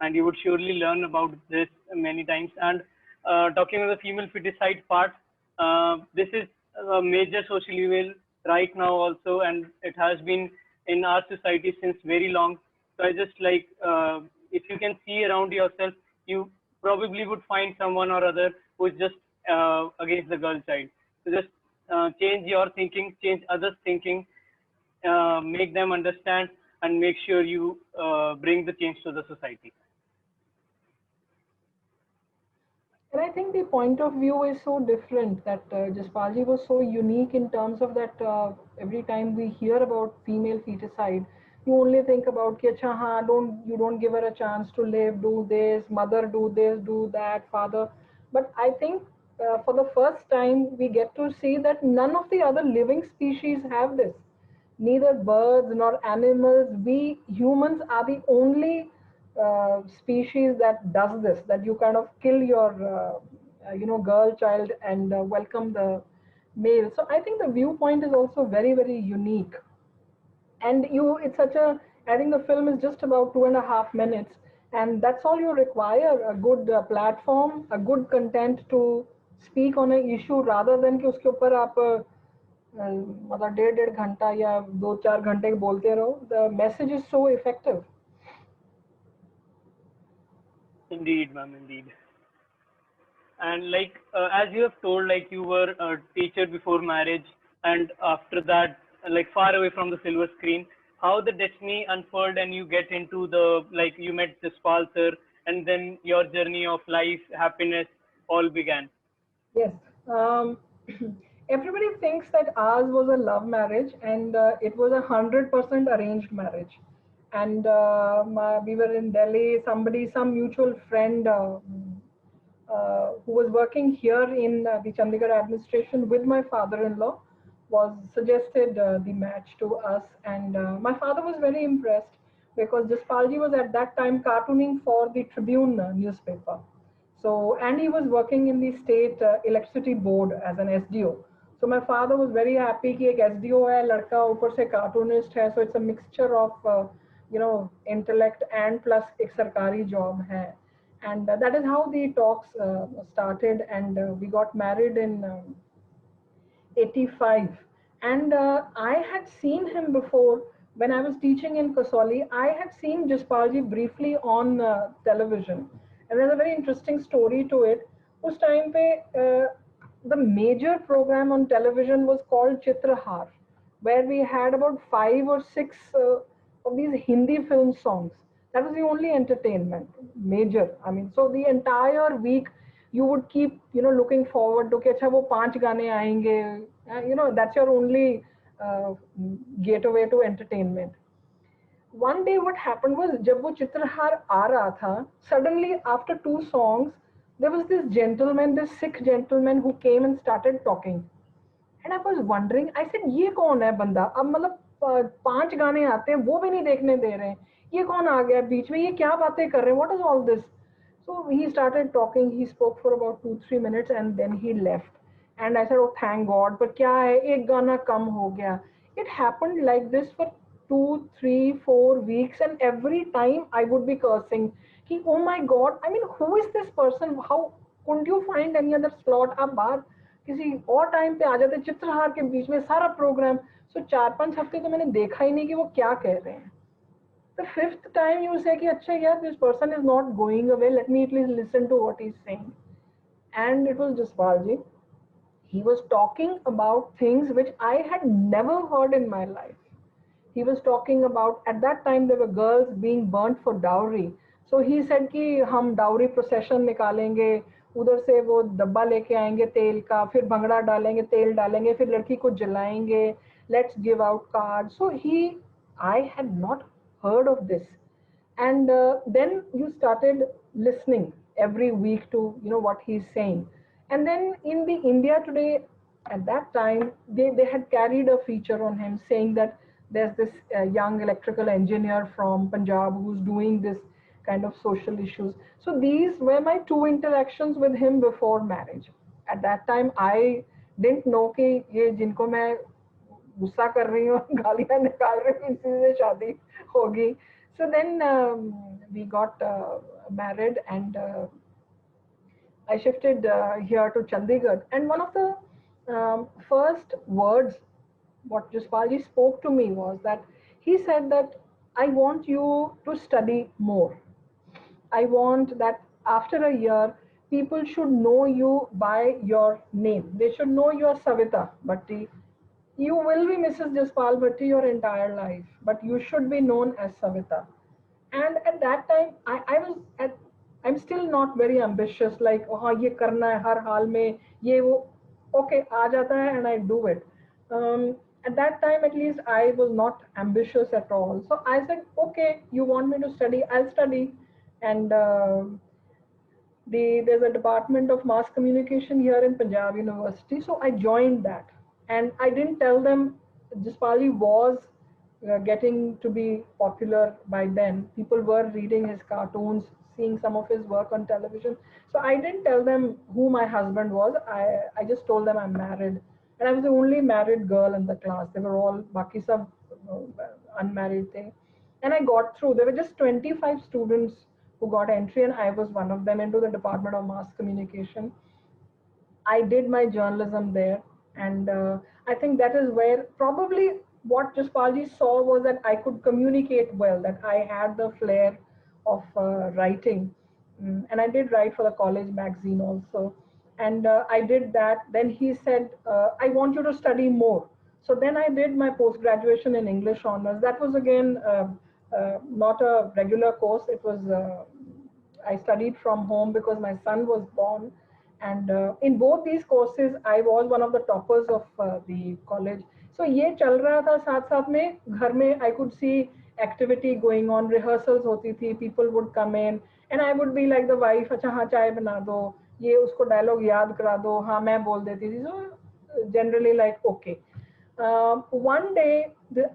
and you would surely learn about this many times. And talking about the female feticide part, this is a major social evil right now also, and it has been in our society since very long. So I just like, if you can see around yourself, you probably would find someone or other who is just against the girl child. So just change your thinking, change others' thinking, make them understand, and make sure you bring the change to the society. And I think the point of view is so different that Jaspalji was so unique in terms of that every time we hear about female feticide, you only think about कि अच्छा हाँ, you don't give her a chance to live, do this, mother do this, do that, father. But I think for the first time, we get to see that none of the other living species have this. Neither birds nor animals. We humans are the only species that does this. That you kind of kill your, girl child and welcome the male. So I think the viewpoint is also very, very unique. And it's such a, I think the film is just about 2.5 minutes, and that's all you require: a good platform, a good content to speak on an issue, rather than कि उसके ऊपर आप मतलब 1.5 घंटा या 2-4 घंटे बोलते रहो. The message is so effective. Indeed, ma'am, indeed. And like as you have told, like you were a teacher before marriage, and after that, like far away from the silver screen, how the destiny unfolded and you get into the, like you met Jaspal sir, and then your journey of life, happiness, all began. Yes. Everybody thinks that ours was a love marriage, and it was 100% arranged marriage. And we were in Delhi. Some mutual friend who was working here in the Chandigarh administration with my father-in-law was suggested the match to us, and my father was very impressed because Jaspalji was at that time cartooning for the Tribune newspaper. So, and he was working in the state electricity board as an SDO. So my father was very happy कि एक SDO है, लड़का ऊपर से cartoonist है, so it's a mixture of intellect and plus एक सरकारी job है. And that is how the talks started, and we got married in 85. And I had seen him before when I was teaching in Kasauli. I had seen Jaspalji briefly on television, and there's a very interesting story to it. Us time pe, the major program on television was called Chitrahar, where we had about 5 or 6 of these Hindi film songs. That was the only entertainment, major. I mean, so the entire week you would keep, looking forward to, कि अच्छा वो 5 गाने आएंगे. That's your only gateway to entertainment. One day what happened was, जब वो चित्रहार आ रहा था, suddenly after 2 songs, there was this gentleman, this Sikh gentleman who came and started talking. And I was wondering, I said, ये कौन है बंदा? अब मतलब 5 गाने आते हैं, वो भी नहीं देखने दे रहे हैं. ये कौन आ गया बीच में? ये क्या बातें कर रहे हैं? What is all this? So he started talking. He spoke for about 2-3 minutes and then he left. And I said, oh, thank God. But क्या है? एक गाना कम हो गया. It happened like this for 2, 3, 4 weeks, and every time I would be cursing. Ki, oh my God! I mean, who is this person? How couldn't you find any other slot? आप बाहर किसी और टाइम पे आ जाते, चित्रहार के बीच में सारा programme. So 4-5 हफ्ते तो मैंने देखा ही नहीं कि वो क्या कह रहे हैं. The 5th time you say कि अच्छा यार, this person is not going away, let me at least listen to what he's saying. And it was Jaspalji. He was talking about things which I had never heard in my life. He was talking about, at that time there were girls being burnt for dowry. So he said कि हम dowry procession निकालेंगे, उधर से वो डब्बा लेके आएंगे तेल का, फिर भंगड़ा डालेंगे, तेल डालेंगे, फिर लड़की को जलाएंगे, let's give out cards. So I had not heard of this. And then you started listening every week to what he's saying. And then in the India Today at that time, they had carried a feature on him saying that there's this young electrical engineer from Punjab who's doing this kind of social issues. So these were my 2 interactions with him before marriage. At that time, I didn't know कि ये जिनको मैं गुस्सा कर रही हूँ, गालियाँ निकाल रही हूँ, इसी से शादी होगी. So then we got married, and I shifted here to Chandigarh. And one of the first words what Jaspalji spoke to me was that he said that I want you to study more. I want that after a year, people should know you by your name. They should know you are Savita Bhatti. You will be Mrs. Jaspal Bhatti your entire life, but you should be known as Savita. And at that time, I'm still not very ambitious, like, oh, ये करना है हर हाल में, ये वो, okay, आ जाता है and I do it. At that time, at least, I was not ambitious at all. So I said, okay, you want me to study, I'll study. And there's a department of mass communication here in Punjab University. So I joined that, and I didn't tell them Jaspal was getting to be popular by then. People were reading his cartoons, seeing some of his work on television. So I didn't tell them who my husband was. I just told them I'm married. And I was the only married girl in the class. They were all baki sab unmarried thing. And I got through. There were just 25 students who got entry, and I was one of them into the Department of Mass Communication. I did my journalism there, and I think that is where probably what Jaspalji saw was that I could communicate well, that I had the flair of writing. And I did write for the college magazine also. And I did that. Then he said, I want you to study more. So then I did my post-graduation in English honors. That was again not a regular course. It was, I studied from home because my son was born. And in both these courses, I was one of the toppers of the college. So ये चल रहा था साथ साथ में घर में I could see activity going on, rehearsals होती थी, people would come in, and I would be like the wife, अच्छा हाँ चाय बना दो, ये उसको dialogue याद करा दो, हाँ मैं बोल देती थी. So generally like okay. One day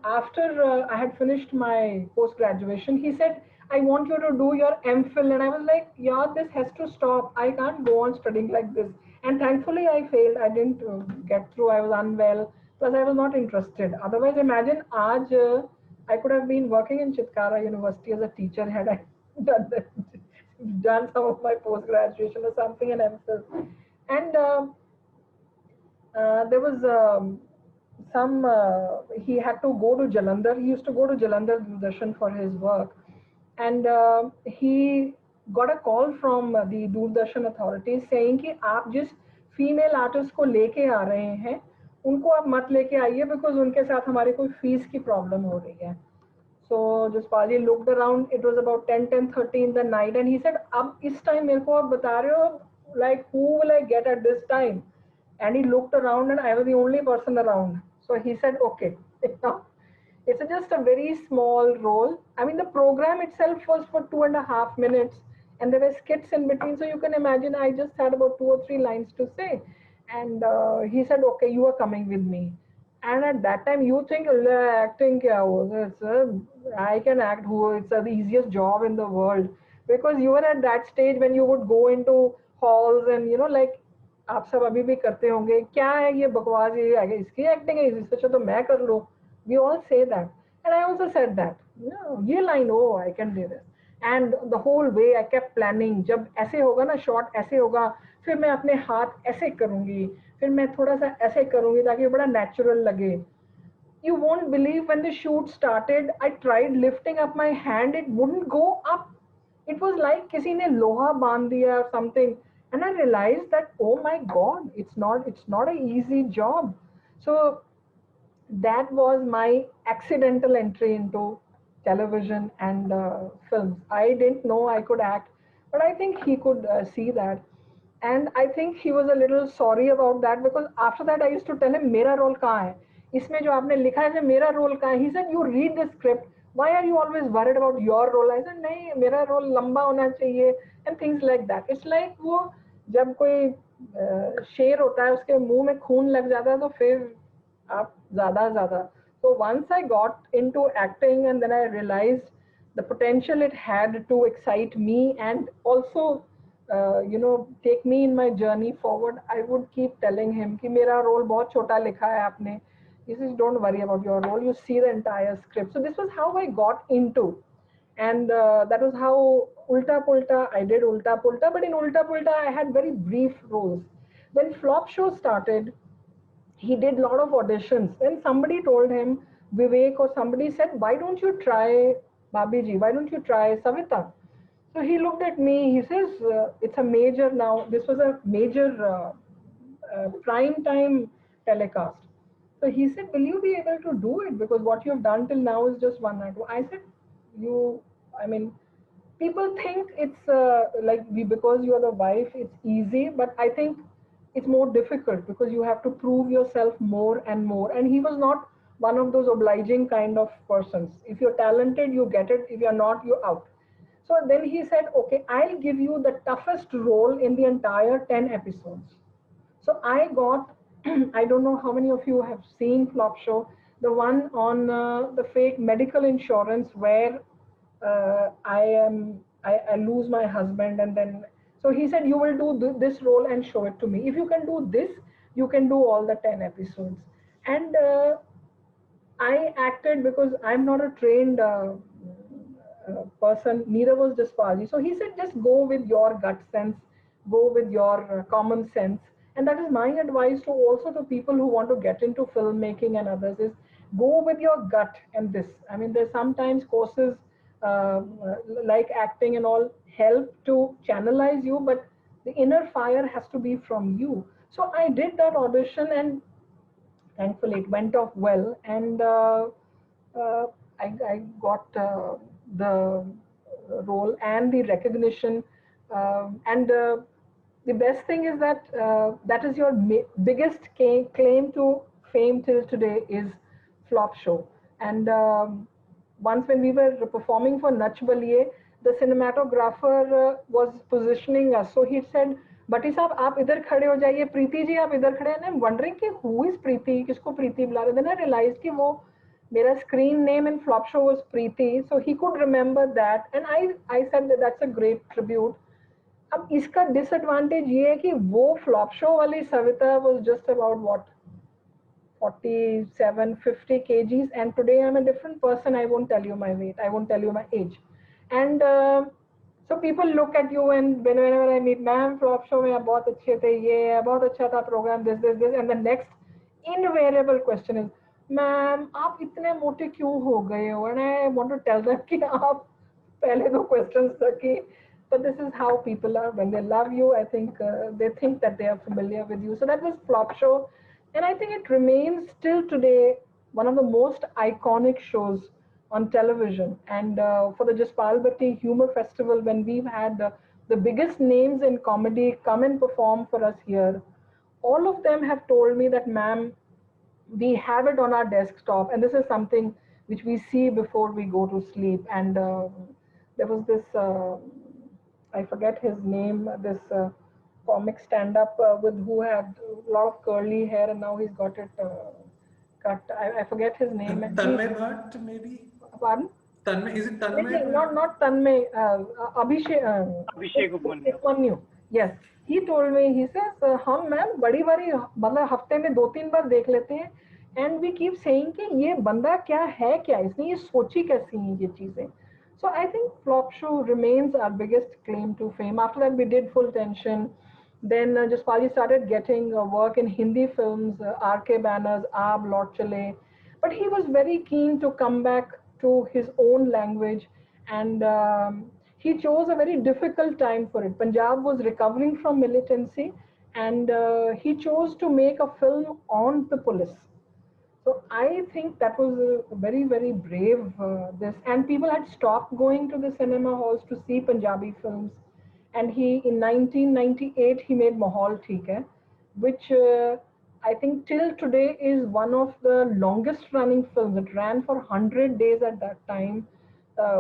after I had finished my post graduation, he said, I want you to do your MPhil, and I was like, yeah, this has to stop. I can't go on studying like this. And thankfully I failed. I didn't get through. I was unwell. Plus I was not interested. Otherwise, imagine aaj I could have been working in Chitkara University as a teacher had I done some of my post graduation or something in MPhil. And there was he had to go to Jalandhar. He used to go to Jalandhar Doordarshan for his work. And he got a call from the Doordarshan authorities saying कि आप जिस female artist को लेके आ रहे हैं उनको आप मत लेके आइए because उनके साथ हमारी कोई fees की problem हो रही है. So Jaspalji looked around. It was about 10:30 in the night, and he said, अब इस time मेरे को आप बता रहे हो, like who will I get at this time? And he looked around, and I was the only person around. So he said, okay. It's just a very small role. I mean, the program itself was for 2.5 minutes, and there were skits in between. So you can imagine I just had about 2 or 3 lines to say. And he said, okay, you are coming with me. And at that time, you think acting kya ho? I can act. It's the easiest job in the world. Because you were at that stage when you would go into halls and, like, आप सब अभी भी करते होंगे, क्या है ये बकवास, ये इसकी एक्टिंग है, इससे अच्छा तो मैं कर लूँ. We all say that, and I also said that. ये line, oh, I can do this. And the whole way I kept planning. जब ऐसे होगा ना shot ऐसे होगा, फिर मैं अपने हाथ ऐसे करूँगी, फिर मैं थोड़ा सा ऐसे करूँगी ताकि बड़ा natural लगे. You won't believe when the shoot started, I tried lifting up my hand, it wouldn't go up. It was like किसी ने लोहा बांध दिया or something. And I realized that, oh my God, it's not an easy job. So that was my accidental entry into television and films. I didn't know I could act, but I think he could see that. And I think he was a little sorry about that because after that I used to tell him, मेरा role कहाँ है? इसमें जो आपने लिखा है मेरा role कहाँ है? He said, you read the script. Why are you always worried about your role? I said, नहीं, मेरा role लंबा होना चाहिए and things like that. It's like वो जब कोई शेर होता है उसके मुंह में खून लग जाता है तो फिर आप ज़्यादा. So once I got into acting and then I realized the potential it had to excite me and also take me in my journey forward, I would keep telling him कि मेरा role बहुत छोटा लिखा है आपने. He says, don't worry about your role, you see the entire script. So this was how I got into, and that was how Ulta Pulta, I did Ulta Pulta, but in Ulta Pulta I had very brief roles. When Flop Show started, he did a lot of auditions. Then somebody told him, Vivek or somebody said, why don't you try Babiji? Why don't you try Savita? So he looked at me, he says, it's a major now, this was a major prime time telecast. So he said, will you be able to do it? Because what you've done till now is just one night. I said, people think it's because you are the wife, it's easy, but I think it's more difficult because you have to prove yourself more and more. And he was not one of those obliging kind of persons. If you're talented, you get it. If you're not, you're out. So then he said, okay, I'll give you the toughest role in the entire 10 episodes. So I got, I don't know how many of you have seen Flop Show, the one on the fake medical insurance where I lose my husband, and then, so he said, you will do this role and show it to me. If you can do this, you can do all the 10 episodes. And I acted because I'm not a trained person, neither was Jaspalji. So he said, just go with your gut sense, go with your common sense. And that is my advice to also to people who want to get into filmmaking and others is go with your gut and this. I mean, there's sometimes courses like acting and all help to channelize you, but the inner fire has to be from you. So I did that audition and thankfully it went off well. And I got the role and the recognition. And the best thing is that that is your biggest claim to fame till today is Flop Show. And once when we were performing for Nach Baliye, the cinematographer was positioning us. So he said, Bhatti sahab, aap idhar khade ho jaiye, Preeti ji aap idhar khade. And I'm wondering ki who is Preeti, kisko Preeti bula rahe. Then I realized ki wo mera screen name in Flop Show was Preeti. So he could remember that. And I said that that's a great tribute. अब इसका disadvantage ये है कि वो Flop Show वाली Savita was just about what 47-50 kgs, and today I'm a different person. I won't tell you my weight, I won't tell you my age. And so people look at you, and whenever I meet ma'am, Flop Show में आप बहुत अच्छे थे, ये बहुत अच्छा था program, this, and the next invariable question is, ma'am आप इतने मोटे क्यों हो गए हो? And I want to tell them कि आप पहले दो questions तक ही. But this is how people are when they love you. I think they think that they are familiar with you. So that was Flop Show. And I think it remains still today one of the most iconic shows on television. And for the Jaspal Bhatti Humor Festival, when we've had the biggest names in comedy come and perform for us here, all of them have told me that, ma'am, we have it on our desktop. And this is something which we see before we go to sleep. And there was this... I forget his name, this comic stand-up with who had a lot of curly hair and now he's got it cut. I forget his name. Tanmay Bhatt, maybe? Pardon? Tanmay, is it Tanmay? Not Tanmay, Abhishek Upmanyu. Yes. He told me, he says, हम ma'am बड़ी बारी मतलब हफ्ते में 2-3 बार देख लेते हैं, and we keep saying कि ये बंदा क्या है क्या, इसने ये सोची कैसी हैं ये चीजें. So I think Flop Show remains our biggest claim to fame. After that, we did Full Tension. Then Jaspalji started getting work in Hindi films, R.K. Banner's Aab Lord Chale. But he was very keen to come back to his own language. And he chose a very difficult time for it. Punjab was recovering from militancy. And he chose to make a film on the police. So I think that was a very, very brave this. And people had stopped going to the cinema halls to see Punjabi films. And he, in 1998, he made Mahal Theek Hai, which I think till today is one of the longest running films. It ran for 100 days at that time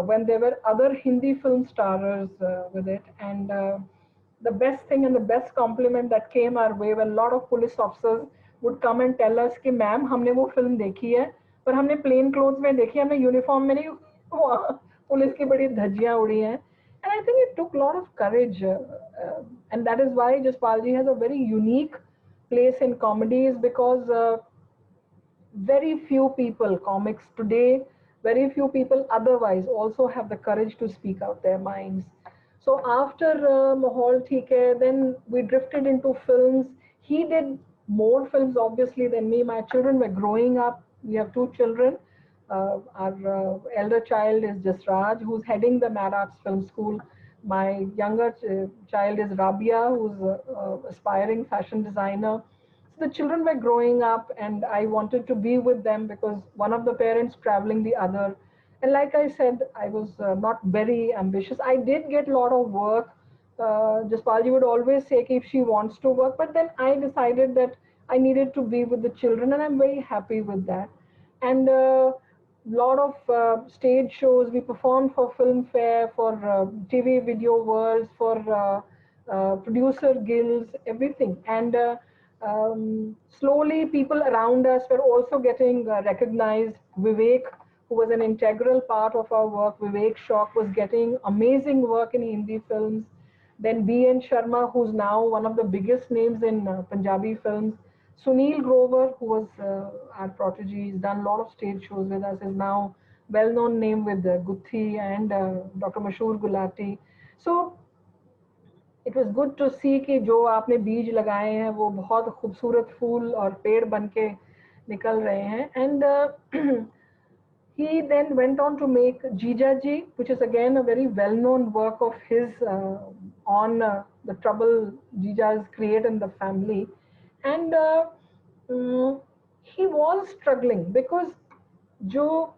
when there were other Hindi film stars with it. And the best thing and the best compliment that came our way when a lot of police officers would come and tell us कि ma'am हमने वो film देखी है पर हमने plane clothes में देखी है, हमने यूनिफॉर्म में नहीं, पुलिस की बड़ी धज्जियां उड़ी हैं. And I think it took a lot of courage, and that is why Jaspalji has a very unique place in comedies, because very few people, comics today, very few people otherwise also have the courage to speak out their minds. So after Mahal Theek Hai, then we drifted into films. He did more films obviously than me. My children were growing up. We have 2 children. Our elder child is Jasraj, who's heading the Mad Arts Film School. My younger child is Rabia, who's an aspiring fashion designer. So the children were growing up and I wanted to be with them because one of the parents traveling the other. And like I said, I was not very ambitious. I did get a lot of work. Jaspalji would always say if she wants to work, but then I decided that I needed to be with the children and I'm very happy with that. And lot of stage shows. We performed for Filmfare, for TV Video Worlds, for producer guilds, everything. And slowly people around us were also getting recognized. Vivek, who was an integral part of our work, Vivek Shok, was getting amazing work in Hindi films. Then B.N. Sharma, who's now one of the biggest names in Punjabi films. Sunil Grover, who was our protege, he's done a lot of stage shows with us, is now well-known name with Guthi and Dr. Mashur Gulati. So it was good to see कि जो आपने बीज लगाए हैं वो बहुत खूबसूरत फूल और पेड़ बन के निकल रहे हैं. And he then went on to make Jija Ji, which is again a very well-known work of his on the trouble Jijas create in the family. And he was struggling because जो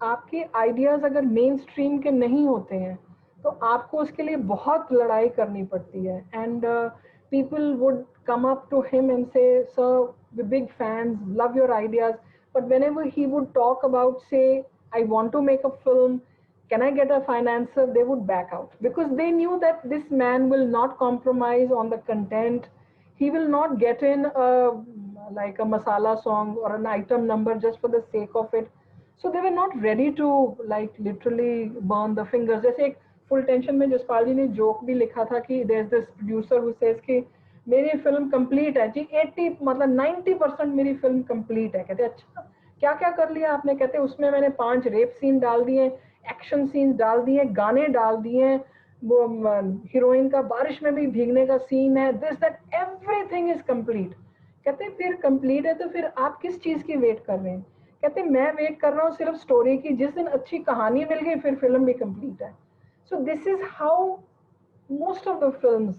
आपके ideas अगर mainstream के नहीं होते हैं तो आपको उसके लिए बहुत लड़ाई करनी पड़ती है. And people would come up to him and say, sir, we're big fans, love your ideas. But whenever he would talk about, say, I want to make a film, can I get a financer, they would back out because they knew that this man will not compromise on the content. He will not get in like a masala song or an item number just for the sake of it. So they were not ready to like literally burn the fingers. जैसे एक Full Tension में जसपाल जी ने joke भी लिखा था कि there's this producer who says कि मेरी फिल्म कंप्लीट है जी, 80 मतलब 90% मेरी फिल्म कंप्लीट है. कहते अच्छा क्या क्या कर लिया आपने? कहते उसमें मैंने 5 रेप सीन डाल दिए, एक्शन सीन्स डाल दिए, गाने डाल दिए, वो हीरोइन का बारिश में भी भीगने का सीन है, this that everything is complete. कहते फिर कंप्लीट है तो फिर आप किस चीज की वेट कर रहे हैं? कहते मैं वेट कर रहा हूँ सिर्फ स्टोरी की. जिस दिन अच्छी कहानी मिल गई फिर फिल्म भी कंप्लीट है. So this is how most of the films.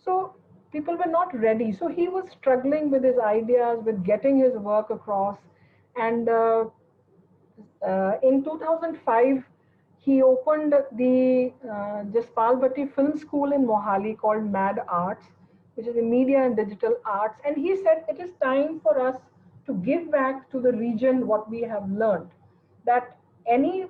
So people were not ready. So he was struggling with his ideas, with getting his work across. And in 2005, he opened the Jaspal Bhatti Film School in Mohali called Mad Arts, which is a media and digital arts. And he said it is time for us to give back to the region what we have learned. That any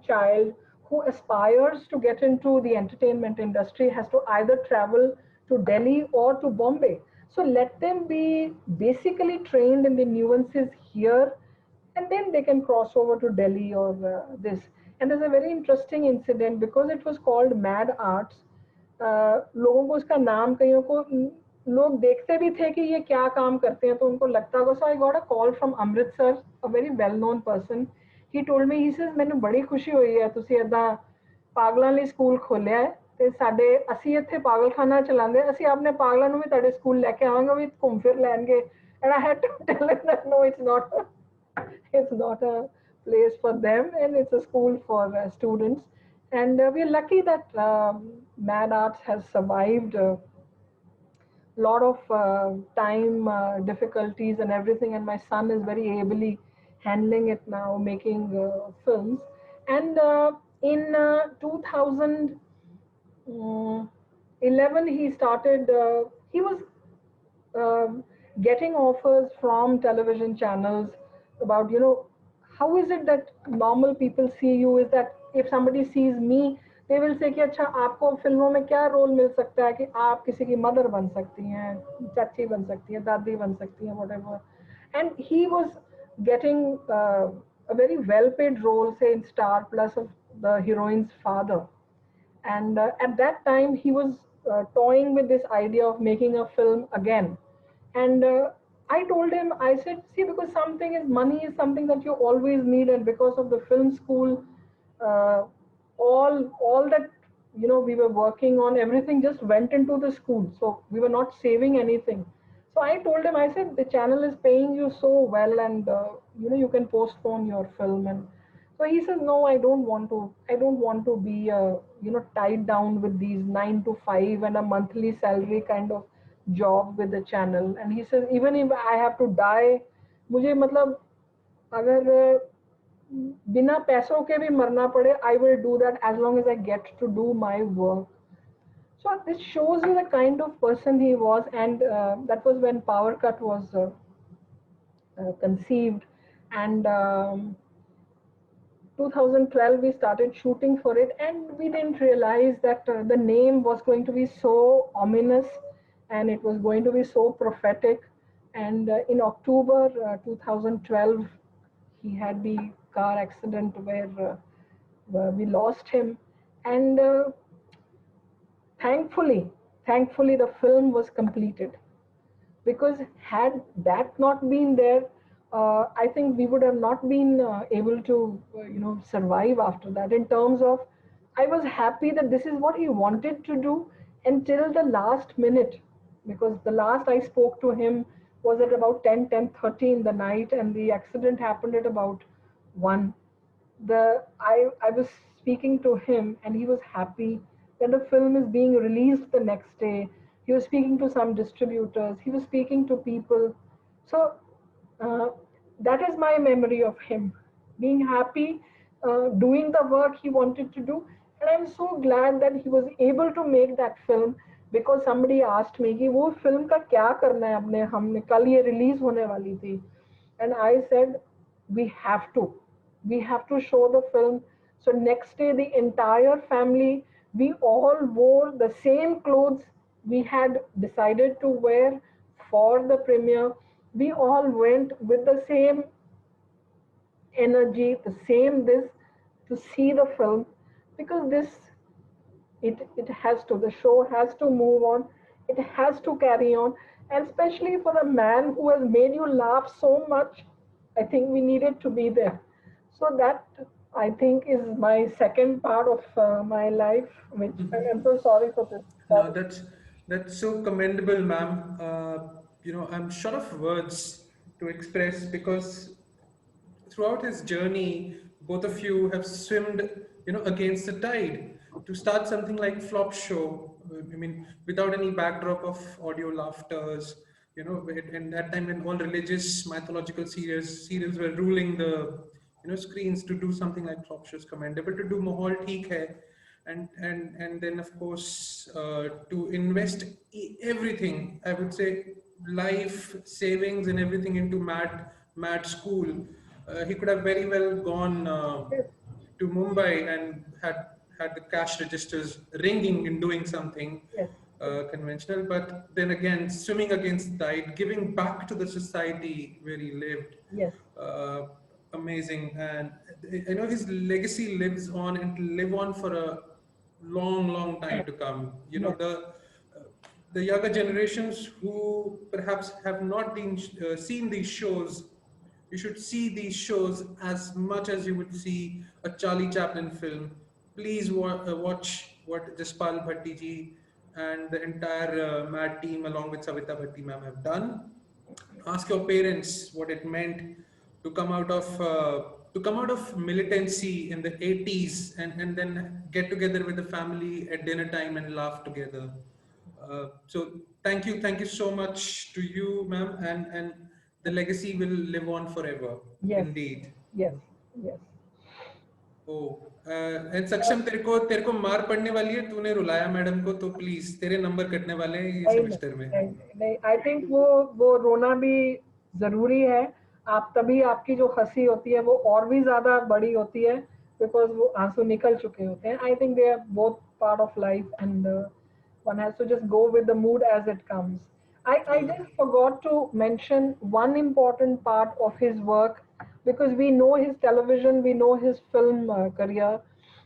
child who aspires to get into the entertainment industry has to either travel to Delhi or to Bombay. So let them be basically trained in the nuances here, and then they can cross over to Delhi or this. And there's a very interesting incident because it was called Mad Arts. लोगों को उसका नाम कईयों को लोग देखते भी थे कि ये क्या काम करते हैं तो उनको लगता होगा. So I got a call from Amritsar, a very well-known person. He told me, he says, ਮੈਨੂੰ ਬੜੀ ਖੁਸ਼ੀ ਹੋਈ ਹੈ ਤੁਸੀਂ ਏਦਾਂ ਪਾਗਲਾਂ ਲਈ ਸਕੂਲ ਖੋਲਿਆ ਹੈ ਤੇ ਸਾਡੇ ਅਸੀਂ ਇੱਥੇ ਪਾਗਲਖਾਨਾ ਚਲਾਉਂਦੇ ਅਸੀਂ ਆਪਣੇ ਪਾਗਲਾਂ ਨੂੰ ਵੀ ਤੁਹਾਡੇ ਸਕੂਲ ਲੈ ਕੇ ਆਵਾਂਗੇ ਵੀ ਘੁੰਮ ਫਿਰ ਲੈਣਗੇ. And I had to tell him that no, it's not a place for them and it's a school for students. And we're lucky that Mad Arts has survived a lot of time difficulties and everything, and my son is very ably handling it now, making films. And in 2011 he started, he was getting offers from television channels about, how is it that normal people see you? Is that if somebody sees me, they will say कि अच्छा आपको फिल्मों में क्या role मिल सकता है कि आप किसी की मदर बन सकती हैं, चाची बन सकती हैं, दादी बन सकती हैं, whatever. And he was getting a very well-paid role, say in Star Plus, of the heroine's father. And at that time, he was toying with this idea of making a film again. And I told him, I said, see, because money is something that you always need, and because of the film school, all that we were working on, everything just went into the school. So we were not saving anything. So I told him, I said, the channel is paying you so well, and you can postpone your film. And so he says, no, I don't want to be tied down with these 9 to 5 and a monthly salary kind of job with the channel. And he says, even if I have to die, मुझे मतलब अगर बिना पैसों के भी मरना पड़े, I will do that as long as I get to do my work. So this shows you the kind of person he was, and that was when Power Cut was conceived. And 2012 we started shooting for it, and we didn't realize that the name was going to be so ominous and it was going to be so prophetic. And in October 2012 he had the car accident where we lost him. And thankfully the film was completed, because had that not been there, I think we would have not been able to survive after that. In terms of, I was happy that this is what he wanted to do until the last minute, because the last I spoke to him was at about 10:30 in the night, and the accident happened at about 1. I was speaking to him and he was happy that the film is being released the next day. He was speaking to some distributors, he was speaking to people. So that is my memory of him, being happy, doing the work he wanted to do. And I'm so glad that he was able to make that film, because somebody asked me कि वो film का क्या करना है अपने, हमने कल ये release होने वाली थी. And I said, we have to show the film. So next day the entire family, we all wore the same clothes we had decided to wear for the premiere. We all went with the same energy, the same this, to see the film, because the show has to move on, it has to carry on. And especially for a man who has made you laugh so much, I think we needed to be there. So that, I think, is my second part of my life, which I'm so sorry for this. No, that's so commendable, ma'am. I'm short of words to express, because throughout his journey, both of you have swimmed, against the tide to start something like Flop Show. I mean, without any backdrop of audio laughters, and that time when all religious mythological serials were ruling the screens, to do something like Flop Show is commendable. To do Mahal Theek Hai, and then of course to invest everything, I would say life savings and everything, into mad school. He could have very well gone to Mumbai and had the cash registers ringing and doing something conventional, but then again swimming against the tide, giving back to the society where he lived. Yes. Amazing. And I know his legacy lives on and will live on for a long time to come. The younger generations who perhaps have not been seen these shows, you should see these shows as much as you would see a Charlie Chaplin film. Please watch what Jaspal Bhatti ji and the entire MAD team along with Savita Bhatti ma'am have done. Ask your parents what it meant to come out of militancy in the 80s and then get together with the family at dinner time and laugh together. So thank you so much to you, ma'am, and the legacy will live on forever. Yes. Indeed. Yes. Oh, and Saksham, तेरे को मार पड़ने वाली है, तूने रुलाया madam को, तो please तेरे नंबर कटने वाले हैं ये सेमेस्टर में. नहीं, I think वो रोना भी जरूरी है. आप तभी आपकी जो हंसी होती है वो और भी ज्यादा बड़ी होती है, because वो आंसू निकल चुके होते हैं. I think they are both part of life, and one has to just go with the mood as it comes. I just forgot to mention one important part of his work, because we know his television, we know his film career,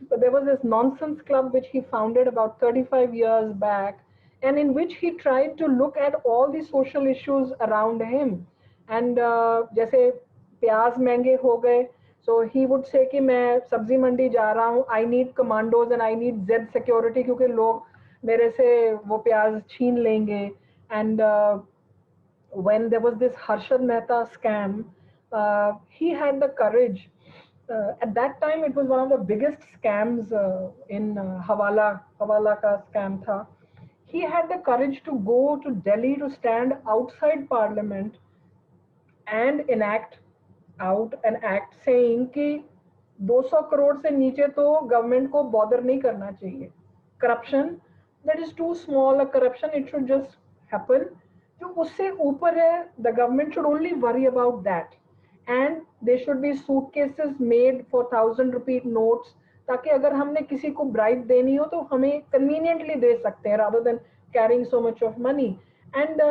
but there was this Nonsense Club which he founded about 35 years back, and in which he tried to look at all the social issues around him. And जैसे प्याज महंगे हो गए, so he would say कि मैं सब्जी मंडी जा रहा हूँ, I need commandos and I need Z security, क्योंकि लोग मेरे से वो प्याज छीन लेंगे. And when there was this Harshad Mehta scam, he had the courage. At that time, it was one of the biggest scams in Hawala ka scam tha. He had the courage to go to Delhi, to stand outside Parliament and enact out an act saying कि 200 crore से नीचे तो government को bother नहीं करना चाहिए. Corruption, that is too small a corruption, it should just happen. जो उससे ऊपर है, the government should only worry about that. And There should be suitcases made for 1,000 rupee notes, ताकि अगर हमने किसी को bribe देनी हो तो हमें conveniently दे सकते हैं rather than carrying so much of money. And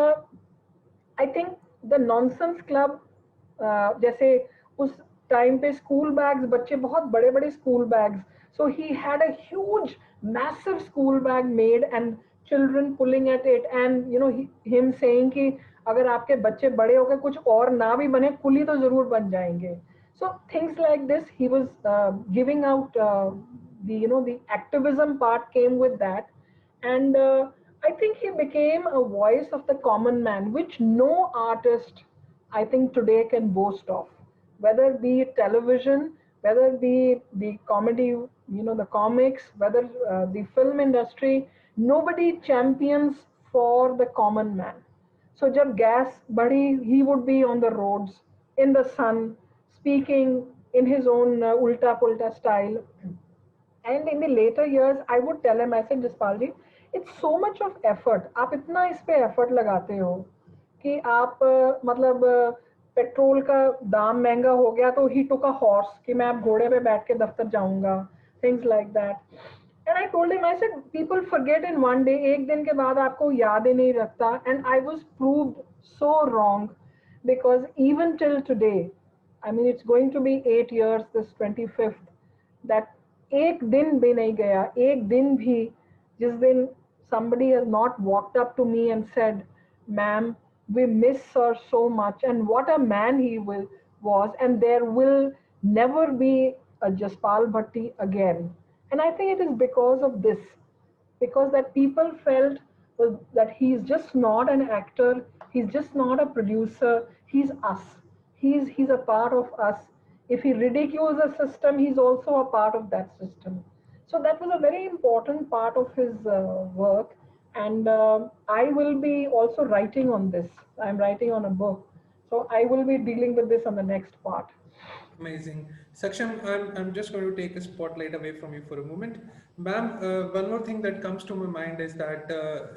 I think the nonsense club, जैसे उस टाइम पे स्कूल बैग्स, बच्चे बहुत बड़े बड़े school bags, so he had a huge massive school bag made and children pulling at it, and you know him saying कि अगर आपके बच्चे बड़े होकर कुछ और ना भी बने, कुली तो जरूर बन जाएंगे. So things like this, he was giving out the activism part came with that, and I think he became a voice of the common man, which no artist I think today can boast of, whether be it television, whether be the comedy, the comics, whether the film industry, nobody champions for the common man. So jab gas buddy, he would be on the roads in the sun, speaking in his own ulta pulta style. And in the later years, I would tell him, I said, Jaspal ji, it's so much of effort. आप इतना इस पे effort लगाते हो कि आप मतलब petrol का दाम महंगा हो गया तो he took a horse कि मैं अब घोड़े पे बैठ के दफ्तर जाऊंगा, things like that. And I told him, I said, people forget in one day, एक दिन के बाद आपको याद ही नहीं रखता. And I was proved so wrong, because even till today, I mean, it's going to be 8 years, this 25th, that एक दिन भी नहीं गया, एक दिन भी जिस दिन somebody has not walked up to me and said, ma'am, we miss sir so much, and what a man he was, and there will never be a Jaspal Bhatti again. And I think it is because of this, because that people felt that he's just not an actor, he's just not a producer, he's us. He's a part of us. If he ridicules a system, he's also a part of that system. So that was a very important part of his work. And I will be also writing on this. I'm writing on a book. So I will be dealing with this on the next part. Amazing. Saksham, I'm just going to take a spotlight away from you for a moment. Ma'am, one more thing that comes to my mind is that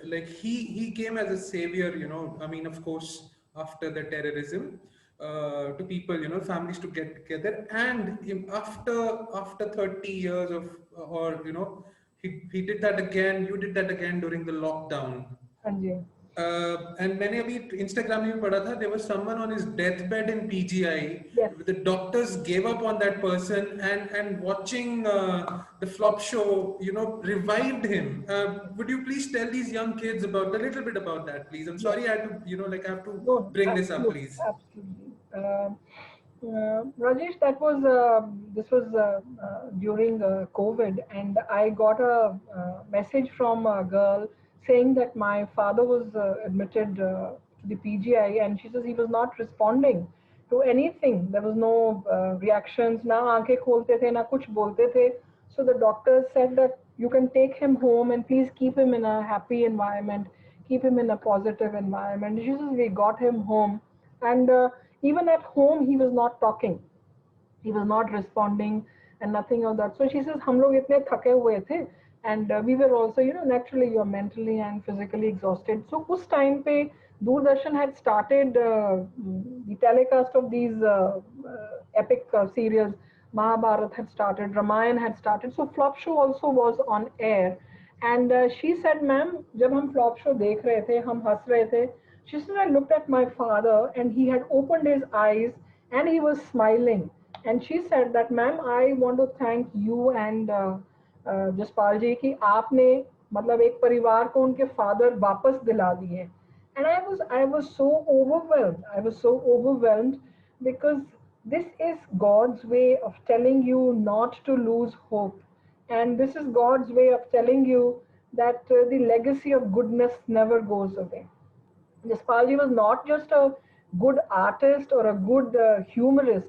like he came as a savior, I mean, of course, after the terrorism, to people, families to get together. And after 30 years of, or, he did that again, you did that again during the lockdown. And मैंने अभी Instagram में भी पढ़ा था, there was someone on his deathbed in PGI. Yes. The doctors gave up on that person, and watching the flop show, revived him. Would you please tell these young kids a little bit about that, please? I'm sorry, I had to, I have to bring this up, please. Absolutely. Rajesh, this was during COVID, and I got a message from a girl saying that my father was admitted to the PGI, and she says he was not responding to anything. There was no reactions, na aankhein kholte the, na kuch bolte the. So the doctors said that you can take him home and please keep him in a happy environment, keep him in a positive environment. She says we got him home, and even at home he was not talking, he was not responding and nothing of that. So she says hum log itne thake hue the, and we were also, naturally you're mentally and physically exhausted. So us time pe Doordarshan had started the telecast of these epic serials. Mahabharat had started, Ramayana had started, so flop show also was on air. And she said, ma'am, jab hum flop show dekh rahe the, hum has rahe the, she said, I looked at my father and he had opened his eyes and he was smiling. And she said that, ma'am, I want to thank you and Jaspal जी कि आपने मतलब एक परिवार को उनके father वापस दिला दिए. And I was so overwhelmed because this is God's way of telling you not to lose hope, and this is God's way of telling you that the legacy of goodness never goes away. Jaspal ji was not just a good artist or a good humorist,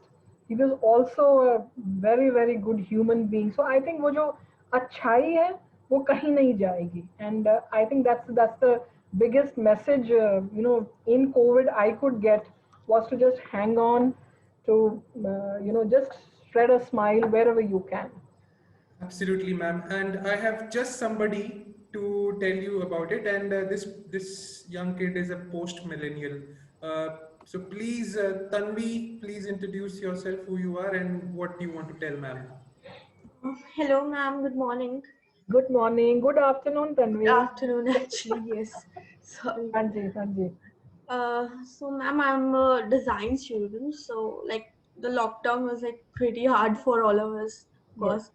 he was also a very, very good human being. So I think वो जो अच्छाई है वो कहीं नहीं जाएगी, and I think that's the biggest message in COVID I could get, was to just hang on to just spread a smile wherever you can. Absolutely, ma'am. And I have just somebody to tell you about it, and this young kid is a post millennial. So please, Tanvi, please introduce yourself, who you are and what you want to tell ma'am. Hello, ma'am. Good morning. Good morning. Good afternoon, Tanvi. Good afternoon, actually. Yes. Sorry. Sanjay. So, ma'am, I'm a design student. So, like, the lockdown was like pretty hard for all of us, of course.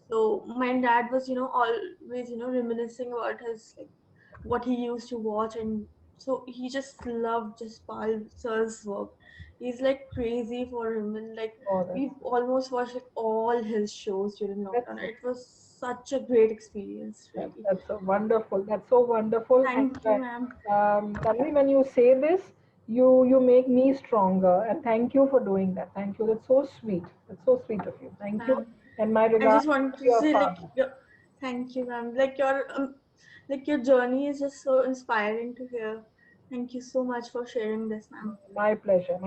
So, my dad was, always, reminiscing about his like what he used to watch, and so he just loved Jaspal sir's work. He's like crazy for him, and like we've almost watched like all his shows during lockdown. It was such a great experience. Really. That's so wonderful. That's so wonderful. Thank you, ma'am. Tanvi, when you say this, you make me stronger, and thank you for doing that. Thank you. That's so sweet. That's so sweet of you. Thank you. And my I regards just want to your say, like, father. thank you, ma'am. Like your journey is just so inspiring to hear. Thank you so much for sharing this, ma'am. My pleasure,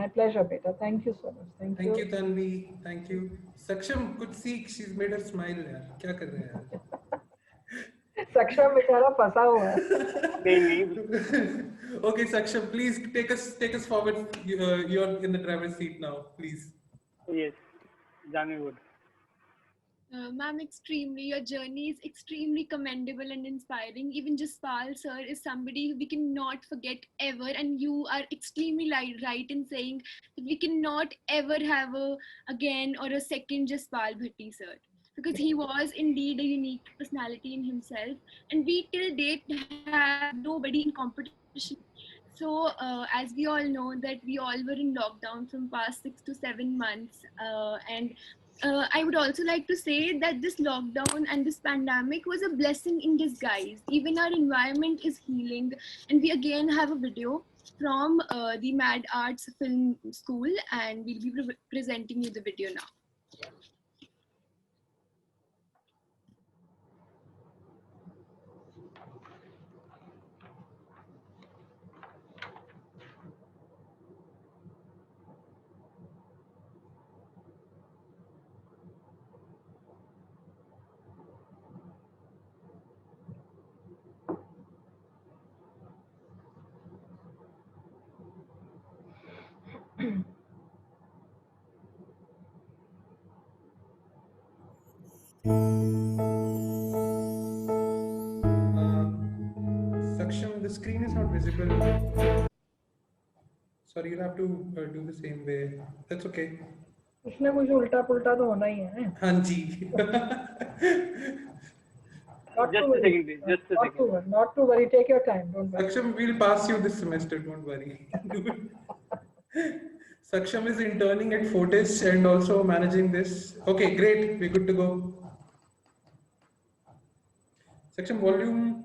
beta. Thank you so much. Thank you. Thank you, Tanvi. Thank you. Saksham could see she's made her smile. यार क्या कर रहे हैं? Saksham बेचारा फंसा हुआ है. Okay, Saksham, please take us forward. You're in the driver's seat now, please. Yes, Janu would. Ma'am, extremely. Your journey is extremely commendable and inspiring. Even Jaspal sir is somebody we cannot forget ever, and you are extremely right in saying that we cannot ever have again or a second Jaspal Bhatti sir, because he was indeed a unique personality in himself, and we till date have nobody in competition. So as we all know that we all were in lockdown from past 6 to 7 months, and I would also like to say that this lockdown and this pandemic was a blessing in disguise. Even our environment is healing, and we again have a video from the Mad Arts Film School, and we'll be presenting you the video now. Saksham, the screen is not visible. Sorry, you'll have to do the same way. That's okay. कुछ ना कुछ उल्टा पुल्टा तो होना ही है. हाँ जी. Just a second, please. Just a second. Not to worry. Take your time. Don't worry. Saksham, we'll pass you this semester. Don't worry. Saksham is interning at Fortis and also managing this. Okay, great. We're good to go. Saksham, volume.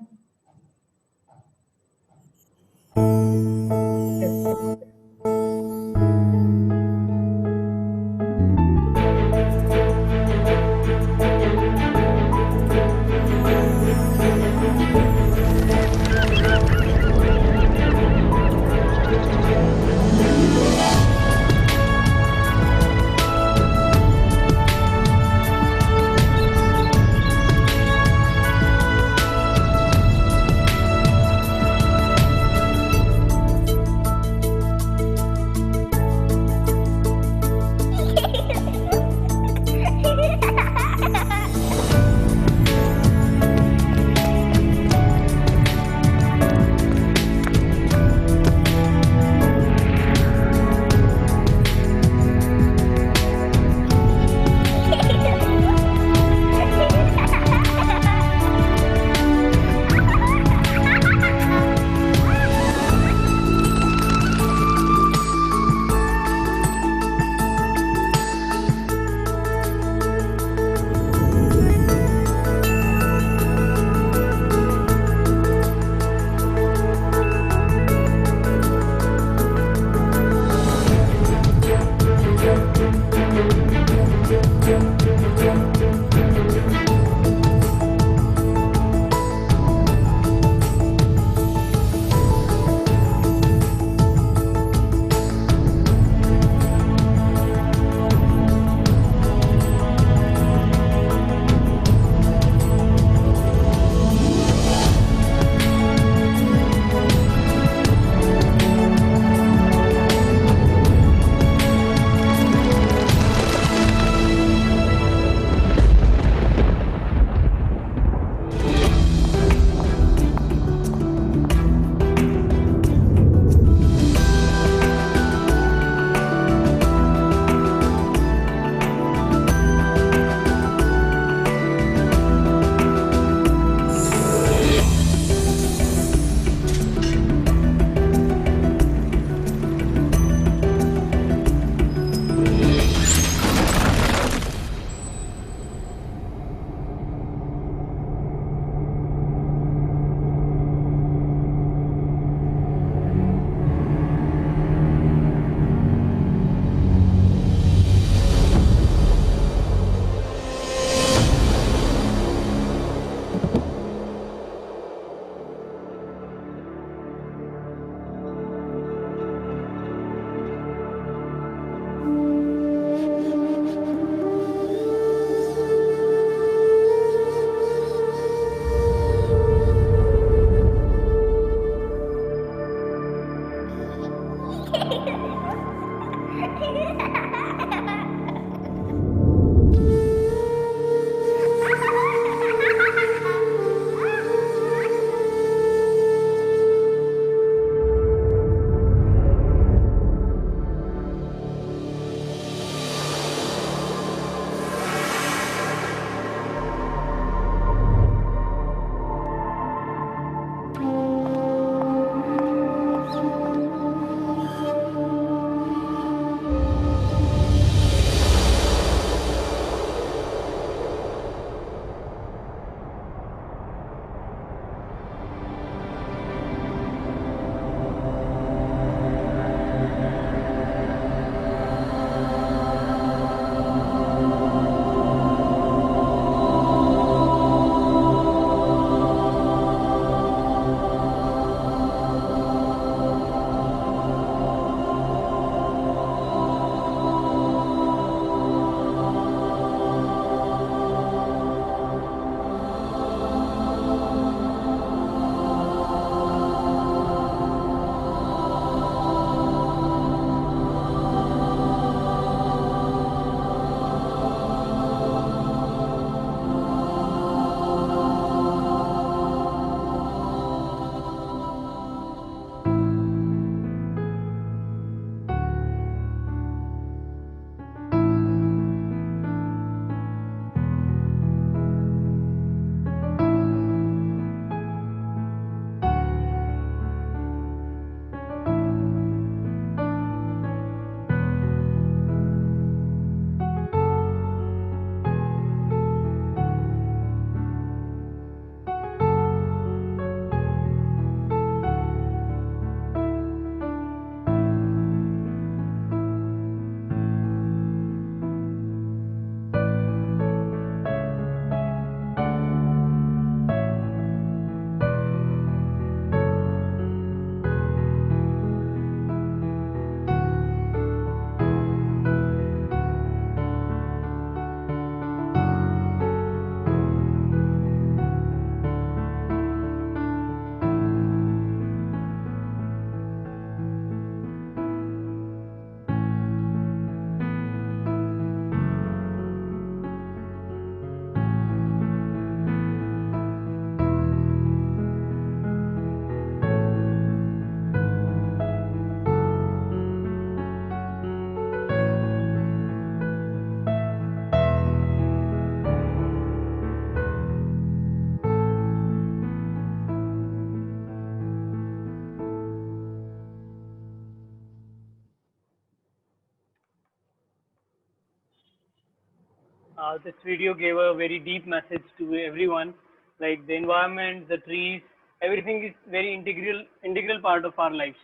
This video gave a very deep message to everyone. Like the environment, the trees, everything is very integral part of our lives.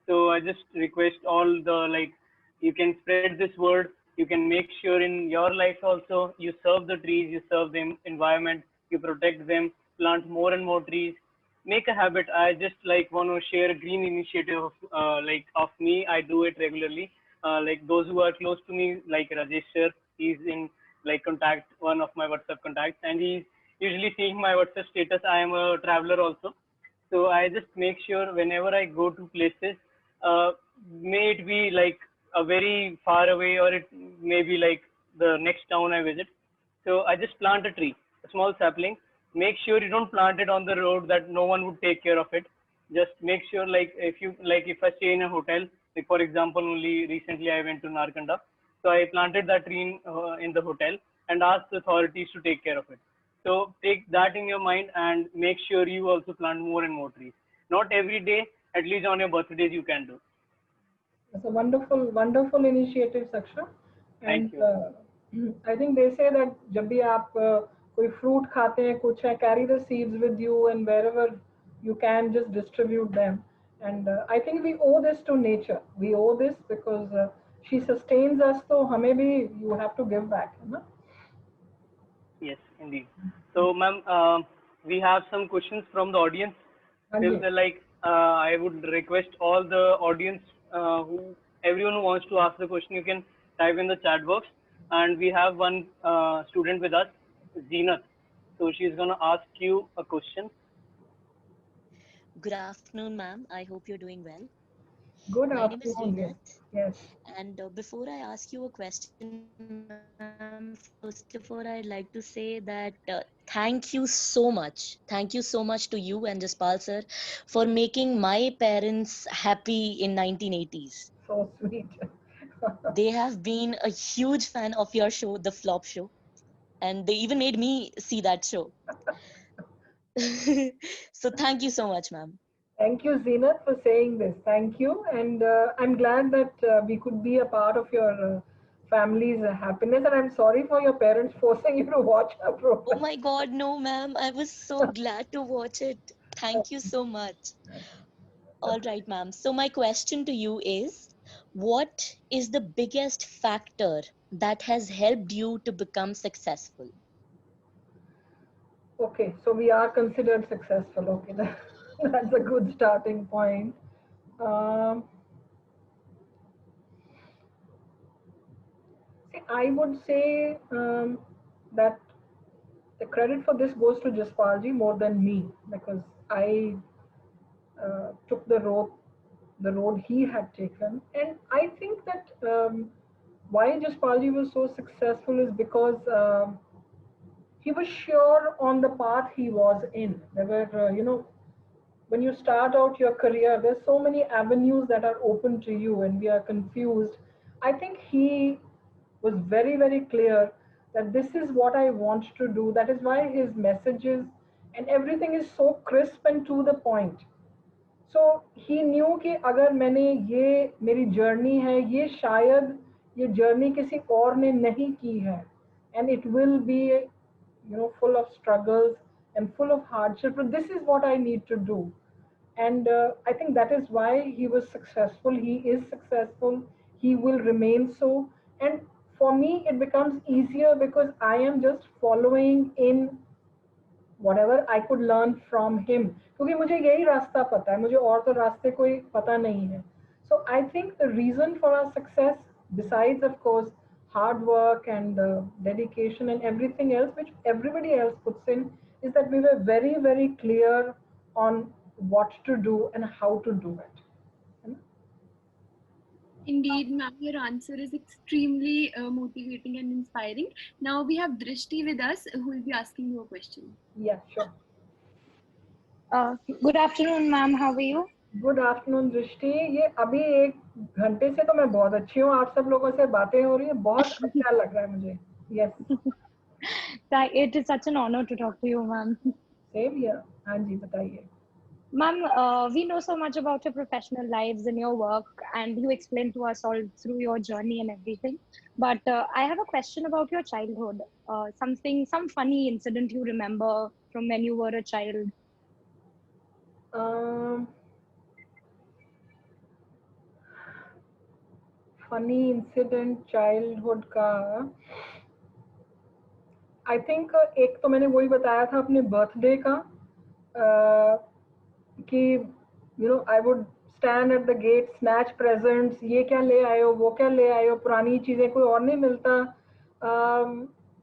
So I just request all the you can spread this word. You can make sure in your life also you serve the trees, you serve the environment, you protect them, plant more and more trees. Make a habit. I just want to share a green initiative of me. I do it regularly. Those who are close to me, like Rajesh sir, he's in contact, one of my WhatsApp contacts, and he's usually seeing my WhatsApp status. I am a traveler also, so I just make sure whenever I go to places, may it be a very far away, or it may be the next town I visit. So I just plant a tree, a small sapling. Make sure you don't plant it on the road that no one would take care of it. Just make sure if I stay in a hotel, for example, only recently I went to Narkanda. So I planted that tree in the hotel and asked the authorities to take care of it. So take that in your mind and make sure you also plant more and more trees. Not every day, at least on your birthdays you can do. It's a wonderful initiative, Saksha. Thank you. I think they say that जब भी आप कोई fruit खाते हैं कुछ है, carry the seeds with you, and wherever you can just distribute them. And I think we owe this to nature. We owe this because she sustains us. So हमें भी you have to give back, है ना? Yes, indeed. So, ma'am, we have some questions from the audience. I would request all the audience, everyone who wants to ask the question, you can type in the chat box. And we have one student with us, Zeenat. So she's going to ask you a question. Good afternoon, ma'am. I hope you're doing well. Good My name is afternoon. Zeenat. Yes. And before I ask you a question, ma'am, first of all, I'd like to say that thank you so much. Thank you so much to you and Jaspal sir for making my parents happy in 1980s. So sweet. They have been a huge fan of your show, The Flop Show. And they even made me see that show. So thank you so much, ma'am. Thank you, Zeenat, for saying this. Thank you. And I'm glad that we could be a part of your family's happiness. And I'm sorry for your parents forcing you to watch our program. Oh my God, no, ma'am. I was so glad to watch it. Thank you so much. All right, ma'am. So my question to you is, what is the biggest factor that has helped you to become successful? Okay, so we are considered successful. Okay, that's a good starting point. See, I would say that the credit for this goes to Jaspalji more than me, because I took the road he had taken. And I think that why Jaspalji was so successful is because he was sure on the path he was in. There were, when you start out your career, there's so many avenues that are open to you and we are confused. I think he was very, very clear that this is what I want to do. That is why his messages and everything is so crisp and to the point. So he knew कि अगर मैंने ये मेरी journey है, ये शायद ये journey किसी और ने नहीं की है, and it will be, full of struggles and full of hardship. But this is what I need to do, and I think that is why he was successful. He is successful. He will remain so. And for me, it becomes easier because I am just following in whatever I could learn from him. क्योंकि मुझे यही रास्ता पता है, मुझे और तो रास्ते कोई पता नहीं है. So I think the reason for our success, besides of course hard work and dedication and everything else which everybody else puts in, is that we were very, very clear on what to do and how to do it. Indeed, ma'am, your answer is extremely motivating and inspiring. Now we have Drishti with us who will be asking you a question. Yeah, sure. Good afternoon, ma'am. How are you? Good afternoon, Drishti. ये अभी 1 घंटे से तो मैं बहुत अच्छी हूँ. आप सब लोगों से बातें हो रही हैं, बहुत अच्छा लग रहा है मुझे. Yes. It is such an honor to talk to you, ma'am. Same here. हाँ जी, बताइए. Ma'am, we know so much about your professional lives and your work, and you explained to us all through your journey and everything. But I have a question about your childhood. Some funny incident you remember from when you were a child. Um, funny incident childhood का I think एक तो मैंने वही बताया था अपने birthday का कि you know I would stand at the gate snatch presents, ये क्या ले आए हो, वो क्या ले आए हो, पुरानी चीज़ें कोई और नहीं मिलता.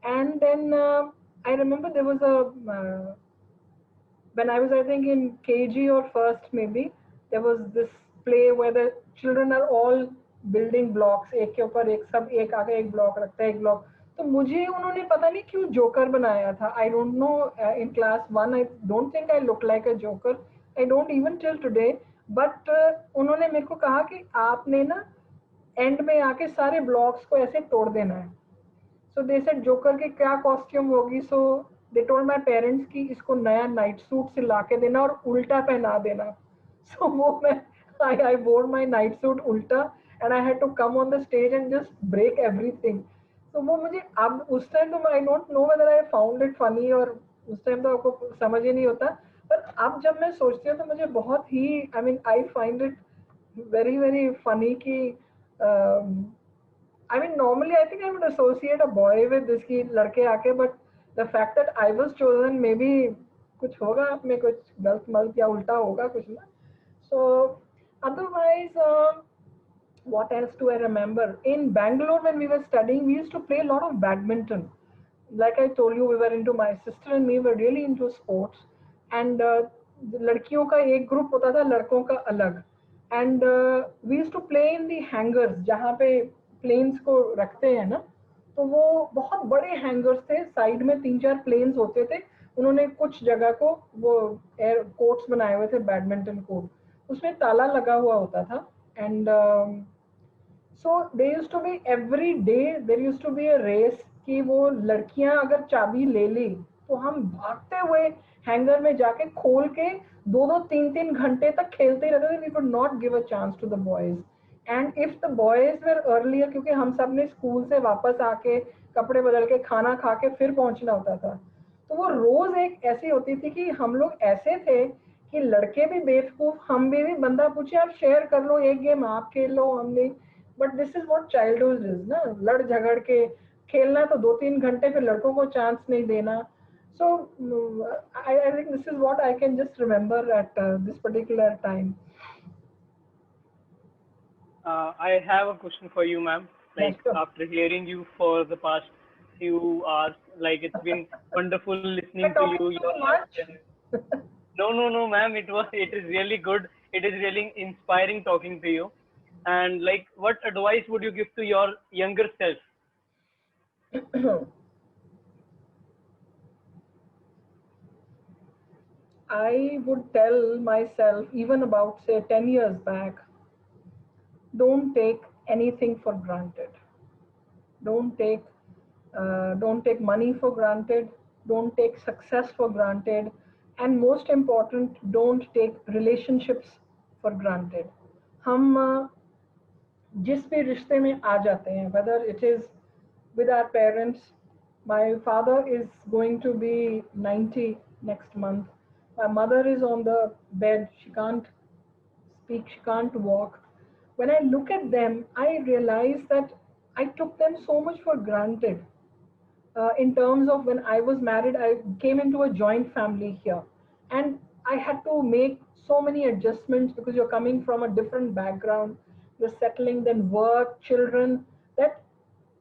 And then I remember there was a when I was, I think, in KG or first maybe, there was this play where the children are all building blocks, एक के ऊपर एक, सब एक आगे एक ब्लॉक रखता है, एक ब्लॉक. तो मुझे उन्होंने पता नहीं क्यों जोकर बनाया था. आई don't no, in class 1 I don't think I look like a joker, I don't even till today. But उन्होंने मेरे को कहा कि आपने ना एंड में आके सारे ब्लॉक्स को ऐसे तोड़ देना है. सो दे सेड जोकर की क्या कॉस्ट्यूम होगी. सो दे टोल्ड माय पेरेंट्स कि इसको नया नाइट सूट सिला के देना और उल्टा पहना देना. सो वो मैं I wore my night suit उल्टा and I had to come on the stage and just break everything. तो वो मुझे अब उस टाइम तो I don't know whether I found it funny, और उस टाइम तो आपको समझ ही नहीं होता. पर अब जब मैं सोचती हूँ तो मुझे बहुत ही, I mean I find it very very funny कि I mean, normally I think I would associate a boy with this कि लड़के आके, but the fact that I was chosen, maybe कुछ होगा आप में, कुछ गलत मलत या उल्टा होगा कुछ ना. So otherwise, what else do I remember? In Bangalore, when we were studying, we used to play a lot of badminton. Like I told you, we were into, my sister and me were really into sports. And लड़कियों का एक group होता था, लड़कों का अलग. And we used to play in the hangars, जहाँ पे प्लेन्स को रखते हैं ना. तो वो बहुत बड़े हैंगर्स थे, साइड में 3-4 प्लेन्स होते थे. उन्होंने कुछ जगह को वो एयर कोर्ट्स बनाए हुए थे, बैडमिंटन कोर्ट, उसमें ताला लगा हुआ होता था. And so they used to be every day, there used to be a race कि वो लड़कियां अगर चाबी ले ली तो हम भागते हुए हैंगर में जाके खोल के 2-3 घंटे तक खेलते ही रहते थे. We could not give a chance to the boys. And if the boys were earlier, क्योंकि हम सब ने स्कूल से वापस आके कपड़े बदल के खाना खा के फिर पहुंचना होता था, तो वो रोज एक ऐसी होती थी कि हम लोग ऐसे थे कि लड़के भी बेवकूफ, हम भी बंदा पूछे आप शेयर कर लो, एक गेम आप खेल लो, हम नहीं. But this is what childhood is ना, लड़ झगड़ के खेलना तो 2-3 घंटे, फिर लड़कों को चांस नहीं देना. So I think this is what I can just remember at this particular time. I have a question for you, ma'am. Like, after hearing you for the past few hours, like, it's been wonderful listening to you. No, ma'am. It is really good. It is really inspiring talking to you. And like, what advice would you give to your younger self? I would tell myself, even about say 10 years back, don't take anything for granted. Don't take money for granted. Don't take success for granted. And most important, don't take relationships for granted. हम जिस भी रिश्ते में आ जाते हैं, whether it is with our parents. My father is going to be 90 next month. My mother is on the bed. She can't speak. She can't walk. When I look at them, I realize that I took them so much for granted. In terms of when I was married, I came into a joint family here. And I had to make so many adjustments because you're coming from a different background. You're settling, then work, children. That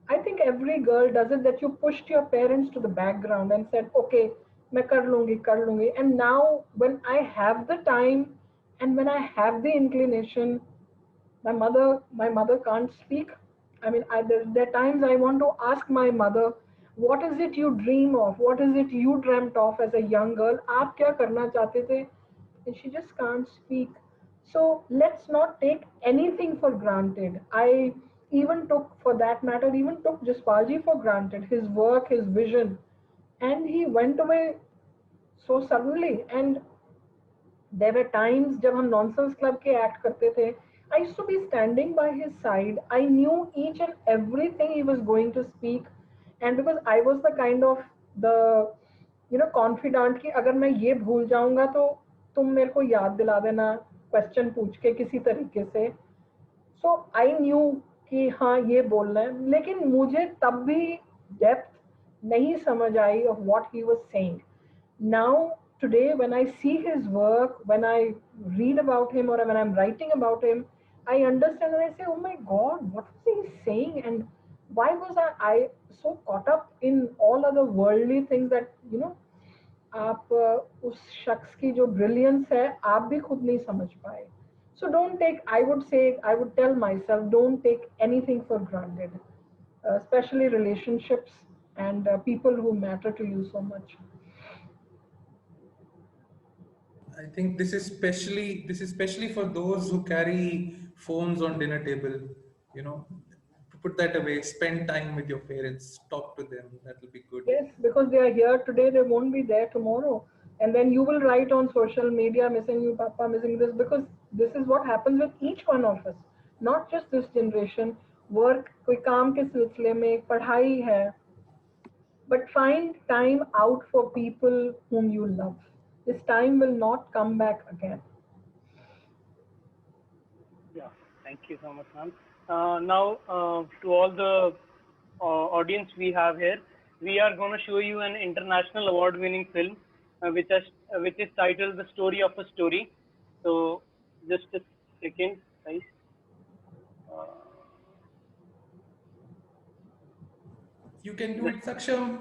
I think every girl does it, that you pushed your parents to the background and said, okay, मैं कर लूंगी. And now when I have the time and when I have the inclination, my mother can't speak. I mean, there are times I want to ask my mother, what is it you dream of? What is it you dreamt of as a young girl? आप क्या करना चाहते थे? And she just can't speak. So let's not take anything for granted. I even took, for that matter, Jaspalji for granted, his work, his vision. And he went away so suddenly. And There were times जब हम Nonsense Club के act करते थे, I used to be standing by his side. I knew each and everything he was going to speak, and because I was the kind of the confidant कि अगर मैं ये भूल जाऊंगा तो तुम मेरे को याद दिला देना क्वेश्चन पूछ के किसी तरीके से. So I knew कि हाँ ये बोलना है, लेकिन मुझे तब भी डेप्थ नहीं समझ आई of what he was saying. Now today when I see his work, when I read about him or when I'm writing about him, I understand and I say, oh my God, what was he saying, and why was I so caught up in all other worldly things that आप उस शख्स की जो brilliance है आप भी खुद नहीं समझ पाए. So don't take, I would tell myself, don't take anything for granted, especially relationships and people who matter to you so much. I think this is especially for those who carry phones on dinner table. Put that away. Spend time with your parents. Talk to them. That will be good. Yes, because they are here today, they won't be there tomorrow. And then you will write on social media, missing you, Papa, missing this, because this is what happens with each one of us. Not just this generation. Work, कोई काम के सिलसिले में, पढ़ाई है. But find time out for people whom you love. This time will not come back again. Yeah, thank you so much, ma'am. Now, to all the audience we have here, we are going to show you an international award-winning film, which is titled "The Story of a Story." So, just a second, guys. You can do it, Saksham.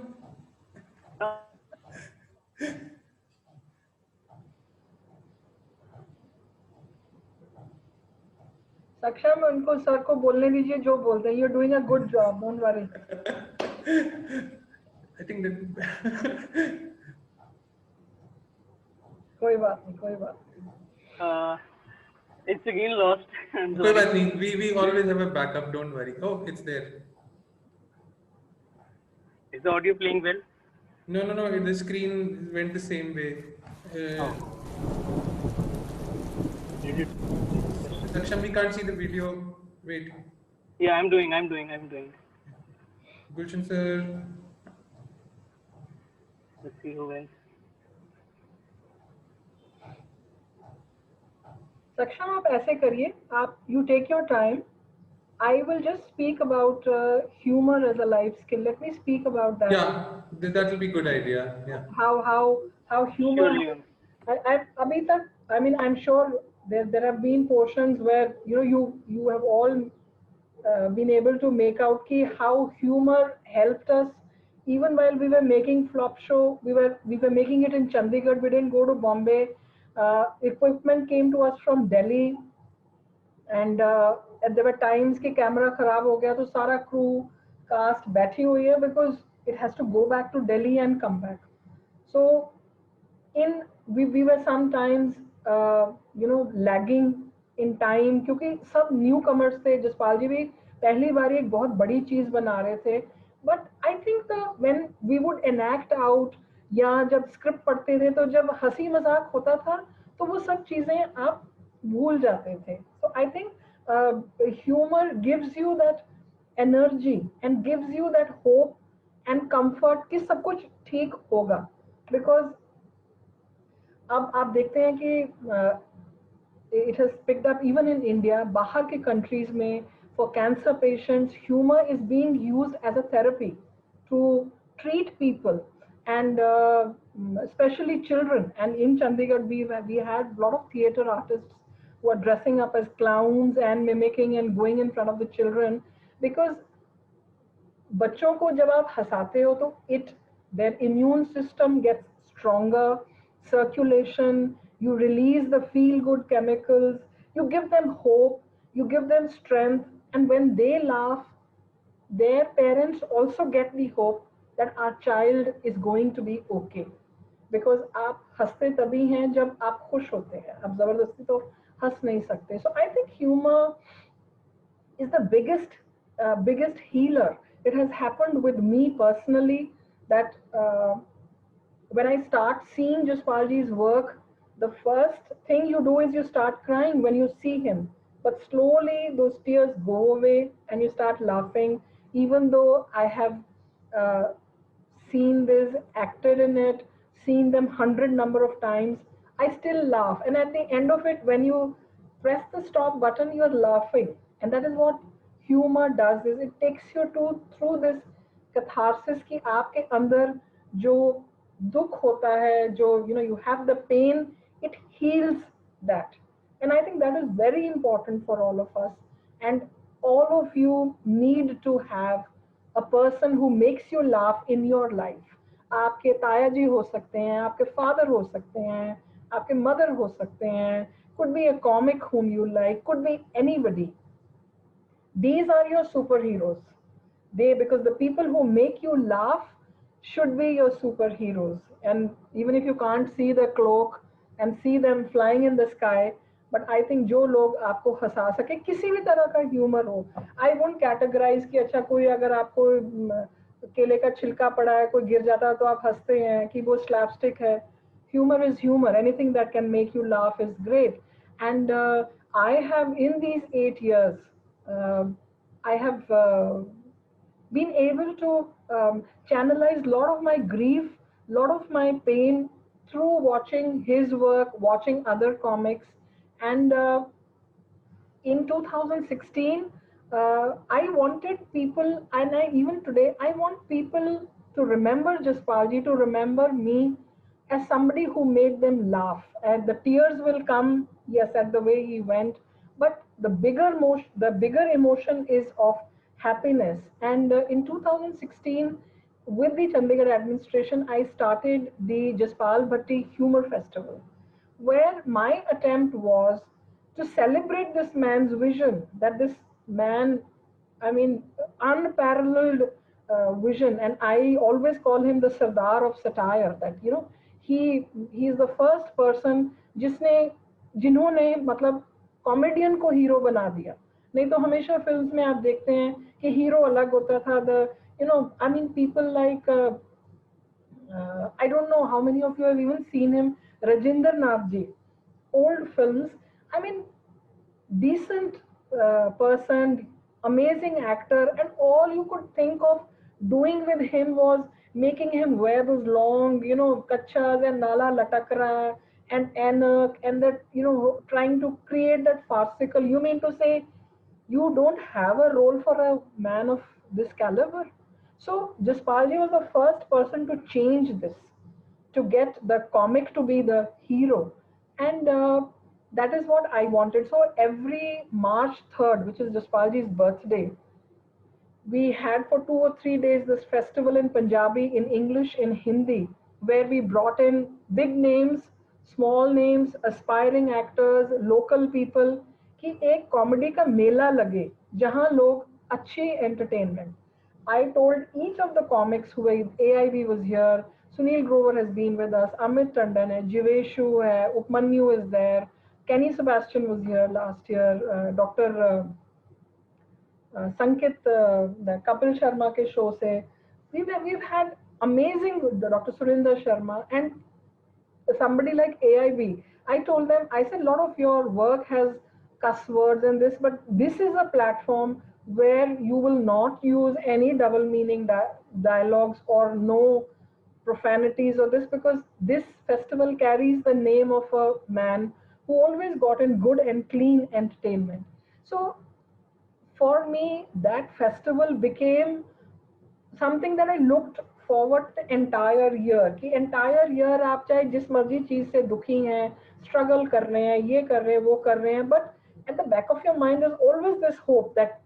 Saksham, उनको sir को बोलने दीजिए जो बोलते हैं. You're doing a good job. Don't worry. I think that. कोई बात नहीं. It's again lost. कोई बात नहीं. We always have a backup. Don't worry. Oh, it's there. Is the audio playing well? No. The screen went the same way. Saksham, we can't see the video. Wait. Yeah, I'm doing. Gulshan sir. Let's see who wins. Saksham, आप ऐसे करिए. You take your time. I will just speak about humor as a life skill. Let me speak about that. Yeah, that will be a good idea. Yeah. How humor. Surely. अभी तक, I mean, I'm sure there have been portions where you have all been able to make out how humor helped us even while we were making Flop Show. We were making it in Chandigarh. We didn't go to Bombay. Equipment came to us from Delhi, and there were times कि camera खराब हो गया तो सारा crew cast बैठी हुई है because it has to go back to Delhi and come back. So we were sometimes lagging in time क्योंकि सब newcomers थे. जसपाल जी भी पहली बार एक बहुत बड़ी चीज बना रहे थे. But I think when we would enact out या जब स्क्रिप्ट पढ़ते थे तो जब हंसी मजाक होता था तो वो सब चीजें आप भूल जाते थे. So I think humor gives you that energy and gives you that hope and comfort कि सब कुछ ठीक होगा. Because अब आप देखते हैं कि it has picked up even in India. बाहर के countries में for cancer patients, humor is being used as a therapy to treat people, and especially children. And in Chandigarh, we had a lot of theatre artists who are dressing up as clowns and mimicking and going in front of the children, because बच्चों को जब आप हंसाते हो तो their immune system gets stronger, circulation, you release the feel-good chemicals, you give them hope, you give them strength, and when they laugh, their parents also get the hope that our child is going to be okay. Because आप हंसते तभी हैं जब आप खुश होते हैं. आप जबरदस्ती तो हंस नहीं सकते. So I think humor is the biggest healer. It has happened with me personally that when I start seeing Jaspal ji's work, the first thing you do is you start crying when you see him. But slowly those tears go away and you start laughing, even though I have uh, seen this, acted in it, seen them hundred number of times, I still laugh. And at the end of it, when you press the stop button, you're laughing. And that is what humor does, is it takes you to through this catharsis कि आपके अंदर जो दुख होता है, जो you have the pain, it heals that. And I think that is very important for all of us. And all of you need to have a person who makes you laugh in your life. आपके ताया जी हो सकते हैं, आपके father हो सकते हैं, आपके mother हो सकते हैं, could be a comic whom you like, could be anybody. These are your superheroes. Because the people who make you laugh should be your superheroes. And even if you can't see the cloak and see them flying in the sky, but I think जो लोग आपको हंसा सके, किसी भी तरह का humour हो, I won't categorize कि अच्छा कोई अगर आपको केले का छिलका पड़ा है, कोई गिर जाता है तो आप हंसते हैं कि वो slapstick है. Humor is humor. Anything that can make you laugh is great. And I have, in these 8 years, I have been able to channelize a lot of my grief, a lot of my pain through watching his work, watching other comics. And in 2016, I wanted people, and even today, I want people to remember Jaspalji, to remember me as somebody who made them laugh. And the tears will come, yes, at the way he went, but the bigger emotion is of happiness. And in 2016, with the Chandigarh administration, I started the Jaspal Bhatti Humor Festival, where my attempt was to celebrate this man's vision, that this man, I mean, unparalleled vision. And I always call him the Sardar of satire, that, he is the first person जिन्होंने मतलब comedian को hero बना दिया. नहीं तो हमेशा films में आप देखते हैं कि हीरो अलग होता था. I mean, people like I don't know how many of you have even seen him, Rajinder Nath ji, old films. I mean, decent person, amazing actor, and all you could think of doing with him was making him wear those long, kachas and nala latakra and anak, and that, trying to create that farcical. You mean to say you don't have a role for a man of this caliber? So Jaspalji was the first person to change this, to get the comic to be the hero. And that is what I wanted. So every March 3rd, which is Jaspalji's birthday, we had for 2 or 3 days this festival in Punjabi, in English, in Hindi, where we brought in big names, small names, aspiring actors, local people, कि एक comedy का मेला लगे, जहाँ लोग अच्छी entertainment. I told each of the comics who were, AIB was here, Sunil Grover has been with us, Amit Tandon hai, Jiveshu hai, Upmanyu is there, Kenny Sebastian was here last year, Dr. Sankit, the Kapil Sharma ke show se. We've had amazing, Dr. Surinder Sharma, and somebody like AIB. I told them, I said, a lot of your work has cuss words and this, but this is a platform where you will not use any double meaning dialogues or no profanities or this, because this festival carries the name of a man who always got in good and clean entertainment. So for me, that festival became something that I looked forward the entire year. कि entire year आप चाहे जिस मर्जी चीज से दुखी हैं, struggle कर रहे हैं, ये कर रहे हैं, वो कर रहे हैं, but at the back of your mind there's always this hope that,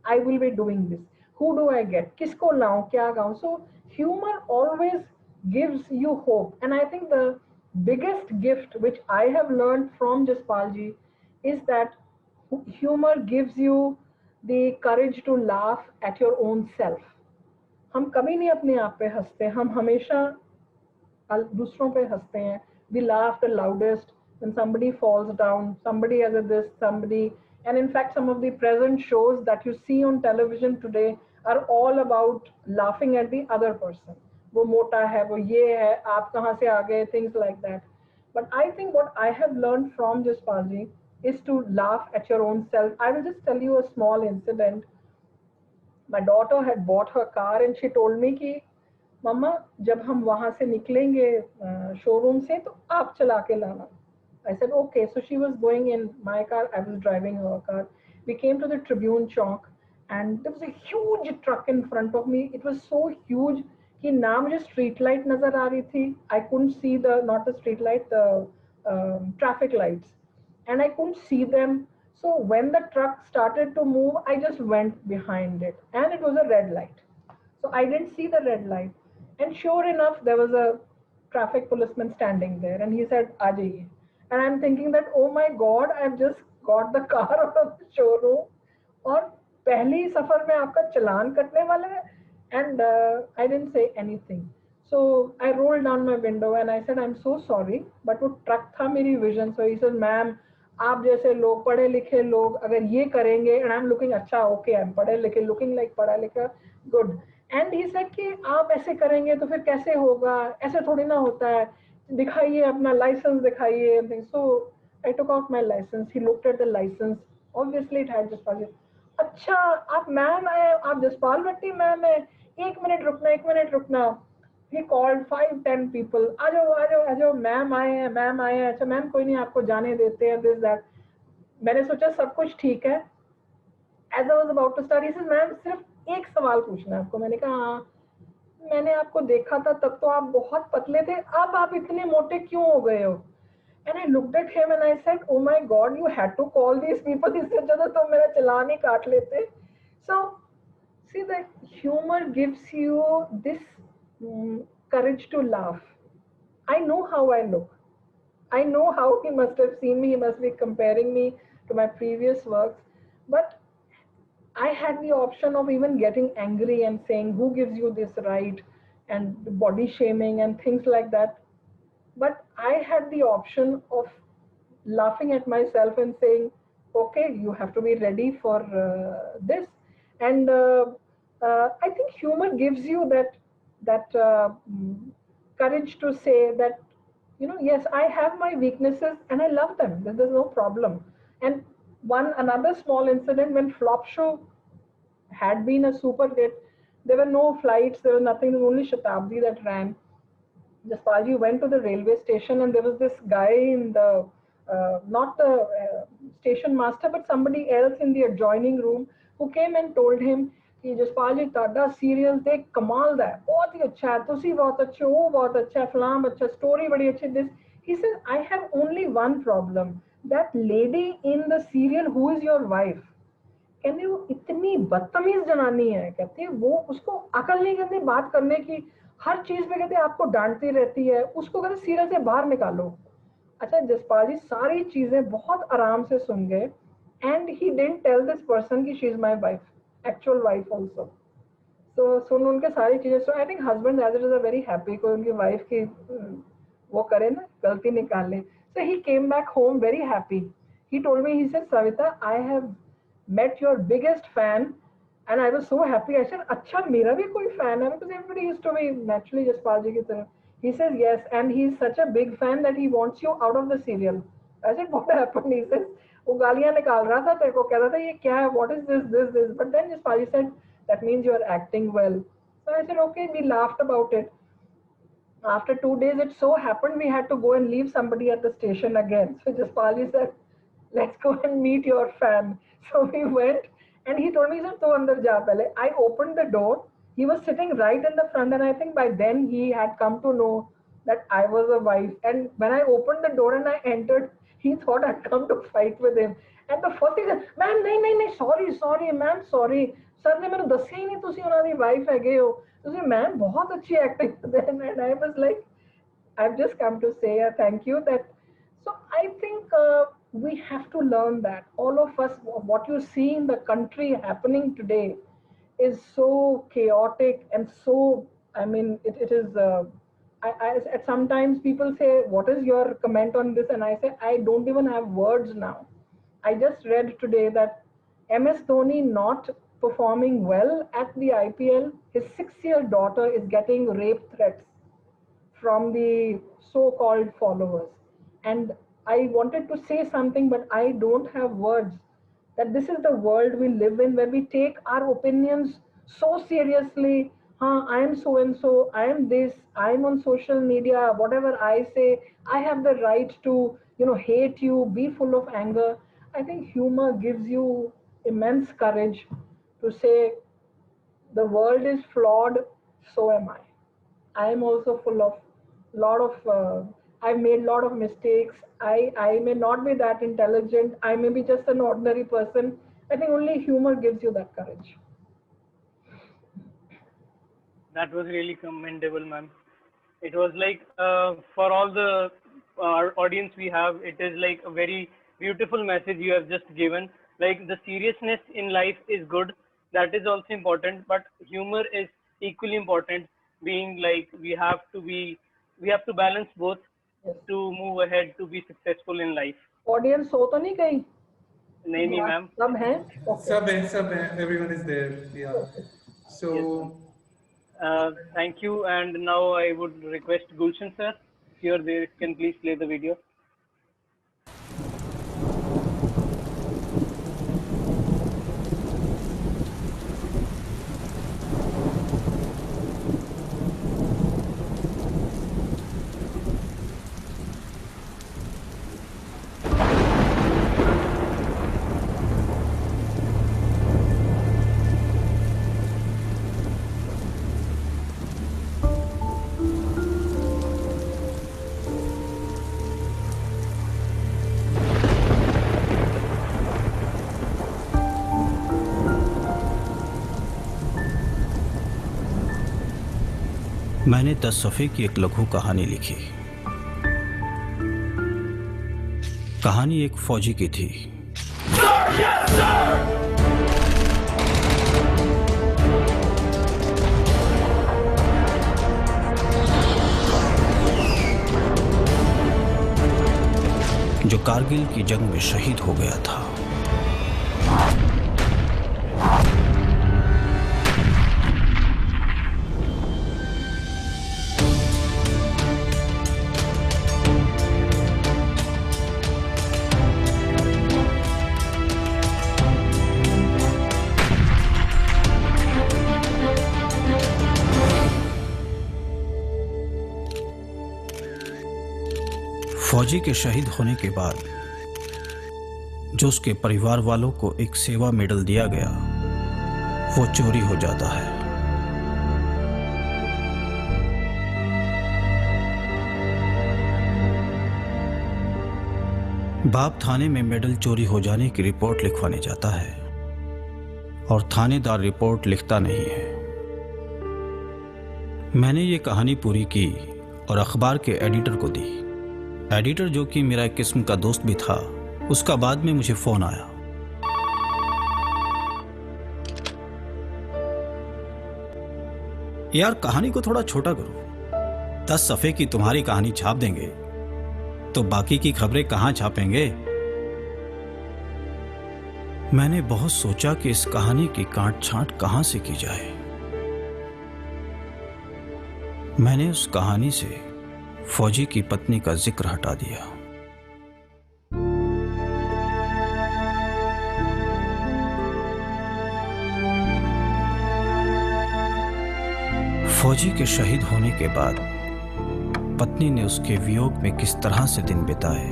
I will be doing this. Who do I get? किसको लाऊं, क्या गाऊं? So humor always gives you hope. And I think the biggest gift which I have learned from Jaspalji is that humor gives you the courage to laugh at your own self. हम कभी नहीं अपने आप पे हंसते, हम हमेशा दूसरों पे हंसते हैं. We laugh the loudest when somebody falls down, somebody has a this, somebody. And in fact, some of the present shows that you see on television today are all about laughing at the other person. वो मोटा है, वो ये है, आप कहाँ से आ गए, things like that. But I think what I have learned from Jaspalji is to laugh at your own self. I will just tell you a small incident. My daughter had bought her car and she told me कि मम्मा जब हम वहाँ से निकलेंगे showroom से तो आप चला के लाना. I said okay. So she was going in my car. I was driving her car. We came to the Tribune Chowk and there was a huge truck in front of me. It was so huge कि ना मुझे street light नजर आ रही थी. I couldn't see not the street light, the traffic lights, and I couldn't see them. So when the truck started to move, I just went behind it, and it was a red light. So I didn't see the red light, and sure enough, there was a traffic policeman standing there, and he said, "Aa jaiye." And I'm thinking that, oh my God, I've just got the car out of the showroom, और पहली सफर में आपका चलान कटने वाला है, and I didn't say anything. So I rolled down my window and I said, I'm so sorry, but वो truck था मेरी vision. So he said, ma'am, आप जैसे लोग पढ़े लिखे लोग अगर ये करेंगे, and I'm looking अच्छा, okay, I'm पढ़े लिखे, looking like पढ़ा लिखा, good. And he said कि आप ऐसे करेंगे तो फिर कैसे होगा, ऐसे थोड़ी ना होता है, दिखाइए अपना license दिखाइए. So I took out my license. He looked at the license. Obviously it had Jaspal. अच्छा आप मैम है, आप जसपाल भट्टी मैम है, एक मिनट रुकना. He called 5-10 people. आ जाओ मैम आए हैं. अच्छा मैम कोई नहीं, आपको जाने देते हैं, this that. मैंने सोचा सब कुछ ठीक है. As I was about to start, he said, ma'am सिर्फ एक सवाल पूछना है आपको. मैंने कहा हाँ. मैंने आपको देखा था तब तो आप बहुत पतले थे, अब आप इतने मोटे क्यों हो गए हो? And I looked at him and I said, oh my God, you had to call these people. इससे ज़्यादा तो मेरा चलान ही काट लेते. So see, the humor gives you this courage to laugh. I know how I look. I know how he must have seen me. He must be comparing me to my previous works. But I had the option of even getting angry and saying, who gives you this right? And body shaming and things like that. But I had the option of laughing at myself and saying, okay, you have to be ready for this. And I think humor gives you that courage to say that, you know, yes, I have my weaknesses and I love them. There's no problem. And another small incident, when Flop Show had been a super hit, there were no flights, there was nothing, there was only Shatabdi that ran. Jaspalji went to the railway station and there was this guy in the, not the station master, but somebody else in the adjoining room who came and told him, कि जसपाल जी ताड़ा serial ते कमाल दा है, बहुत ही अच्छा है, तुसी बहुत अच्छे हो, बहुत अच्छा है, फलाम अच्छा, स्टोरी बड़ी अच्छी. This, he says, I have only one problem. That lady in the serial who is your wife, कहते वो इतनी बदतमीज जनानी है, कहते वो उसको अकल नहीं कहते बात करने की, हर चीज में कहते आपको डांटती रहती है, उसको कहते सीरियल से बाहर निकालो. अच्छा जसपाल जी सारी चीजें बहुत आराम से सुन गए. And he didn't tell this person कि she is my wife, actual wife also. So सुन उनके सारी चीजें. So I think husbands as it is are very happy कोई उनकी wife की वो करे ना, गलती निकाले. So he came back home very happy. He told me, he said, Savita, I have met your biggest fan and I was so happy. I said, अच्छा मेरा भी कोई fan है, because everybody used to be naturally Jaspal जी की तरह. He says yes, and he's such a big fan that he wants you out of the serial. I said, what happened? He says, वो गालियाँ निकाल रहा था, तेरे को कह रहा था ये क्या है, what is this. But then Jaspal said, that means you are acting well. So I said, okay, we laughed about it. After 2 days, it so happened we had to go and leave somebody at the station again. So Jaspal said, let's go and meet your fan. So we went and he told me, he said, "Tu andar ja pehle." I opened the door. He was sitting right in the front, and I think by then he had come to know that I was a wife. And when I opened the door and I entered, he thought I'd come to fight with him. And the first thing is, ma'am, nahi, sorry, ma'am, sorry. Sir ne mainu dasya hi nahi tusi unna di wife hege ho. Tusi ma'am bahut achhi acting karte hain. And I was like, I've just come to say a thank you. That so I think we have to learn that all of us, what you see in the country happening today is so chaotic and so, I mean, it is. At sometimes people say, what is your comment on this? And I say, I don't even have words now. I just read today that MS Dhoni not performing well at the IPL, his 6-year daughter is getting rape threats from the so-called followers. and I wanted to say something, but I don't have words. That this is the world we live in, where we take our opinions so seriously. I am so and so, I am this, I am on social media, whatever I say, I have the right to, hate you, be full of anger. I think humor gives you immense courage to say, the world is flawed, so am I. I am also full of I've made a lot of mistakes. I may not be that intelligent. I may be just an ordinary person. I think only humor gives you that courage. That was really commendable, ma'am. It was like, for all the audience we have, it is like a very beautiful message you have just given. Like, the seriousness in life is good. That is also important, but humor is equally important, being like we have to balance both to move ahead, to be successful in life. Audience हो तो नहीं कहीं? नहीं ma'am. सब हैं? सब हैं. Everyone is there. Yeah. So. Yes, thank you. And now I would request Gulshan sir, if you are there, can please play the video. मैंने 10 सफ़े की एक लघु कहानी लिखी। कहानी एक फौजी की थी। जो कारगिल की जंग में शहीद हो गया था। फौजी के शहीद होने के बाद जो उसके परिवार वालों को एक सेवा मेडल दिया गया, वो चोरी हो जाता है। बाप थाने में मेडल चोरी हो जाने की रिपोर्ट लिखवाने जाता है और थानेदार रिपोर्ट लिखता नहीं है। मैंने ये कहानी पूरी की और अखबार के एडिटर को दी। एडिटर, जो कि मेरा एक किस्म का दोस्त भी था, उसका बाद में मुझे फोन आया। यार, कहानी को थोड़ा छोटा करो। 10 सफ़े की तुम्हारी कहानी छाप देंगे तो बाकी की खबरें कहां छापेंगे? मैंने बहुत सोचा कि इस कहानी की काट छांट कहां से की जाए। मैंने उस कहानी से फौजी की पत्नी का जिक्र हटा दिया। फौजी के शहीद होने के बाद पत्नी ने उसके वियोग में किस तरह से दिन बिताए,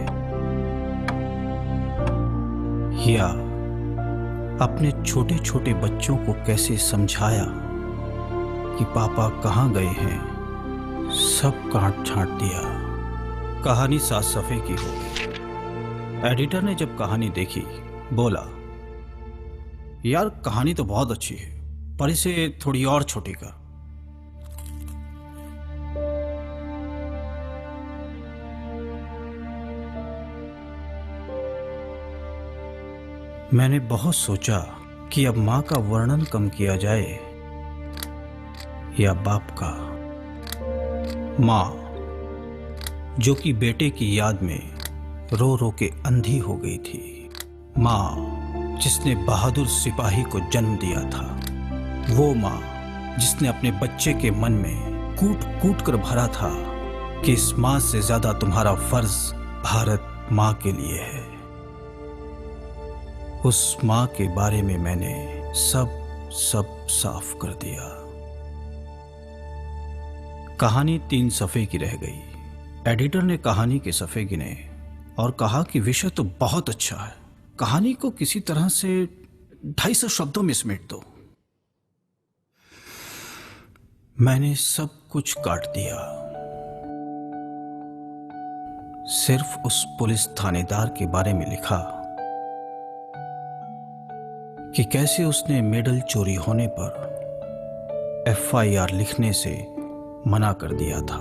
या अपने छोटे छोटे बच्चों को कैसे समझाया कि पापा कहां गए हैं, सब काट छांट दिया। कहानी 7 सफ़े की हो गई। एडिटर ने जब कहानी देखी, बोला, यार कहानी तो बहुत अच्छी है, पर इसे थोड़ी और छोटी कर। मैंने बहुत सोचा कि अब मां का वर्णन कम किया जाए या बाप का। मां, जो कि बेटे की याद में रो रो के अंधी हो गई थी। मां, जिसने बहादुर सिपाही को जन्म दिया था। वो मां, जिसने अपने बच्चे के मन में कूट कूट कर भरा था कि इस मां से ज्यादा तुम्हारा फर्ज भारत माँ के लिए है। उस माँ के बारे में मैंने सब साफ कर दिया। कहानी 3 सफ़े की रह गई। एडिटर ने कहानी के सफ़े गिने और कहा कि विषय तो बहुत अच्छा है, कहानी को किसी तरह से 250 शब्दों में समेट दो। मैंने सब कुछ काट दिया, सिर्फ उस पुलिस थानेदार के बारे में लिखा कि कैसे उसने मेडल चोरी होने पर FIR लिखने से मना कर दिया था।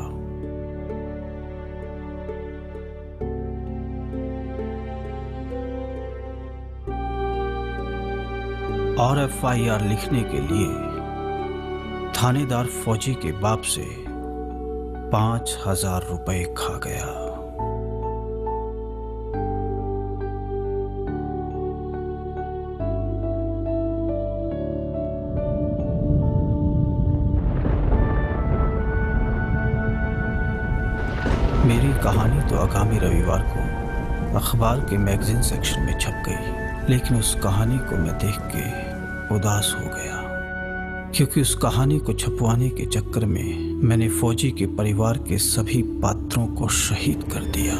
और FIR लिखने के लिए थानेदार फौजी के बाप से 5,000 रुपए खा गया। मेरी कहानी तो आगामी रविवार को अखबार के मैगजीन सेक्शन में छप गई, लेकिन उस कहानी को मैं देख के उदास हो गया, क्योंकि उस कहानी को छपवाने के चक्कर में मैंने फौजी के परिवार के सभी पात्रों को शहीद कर दिया।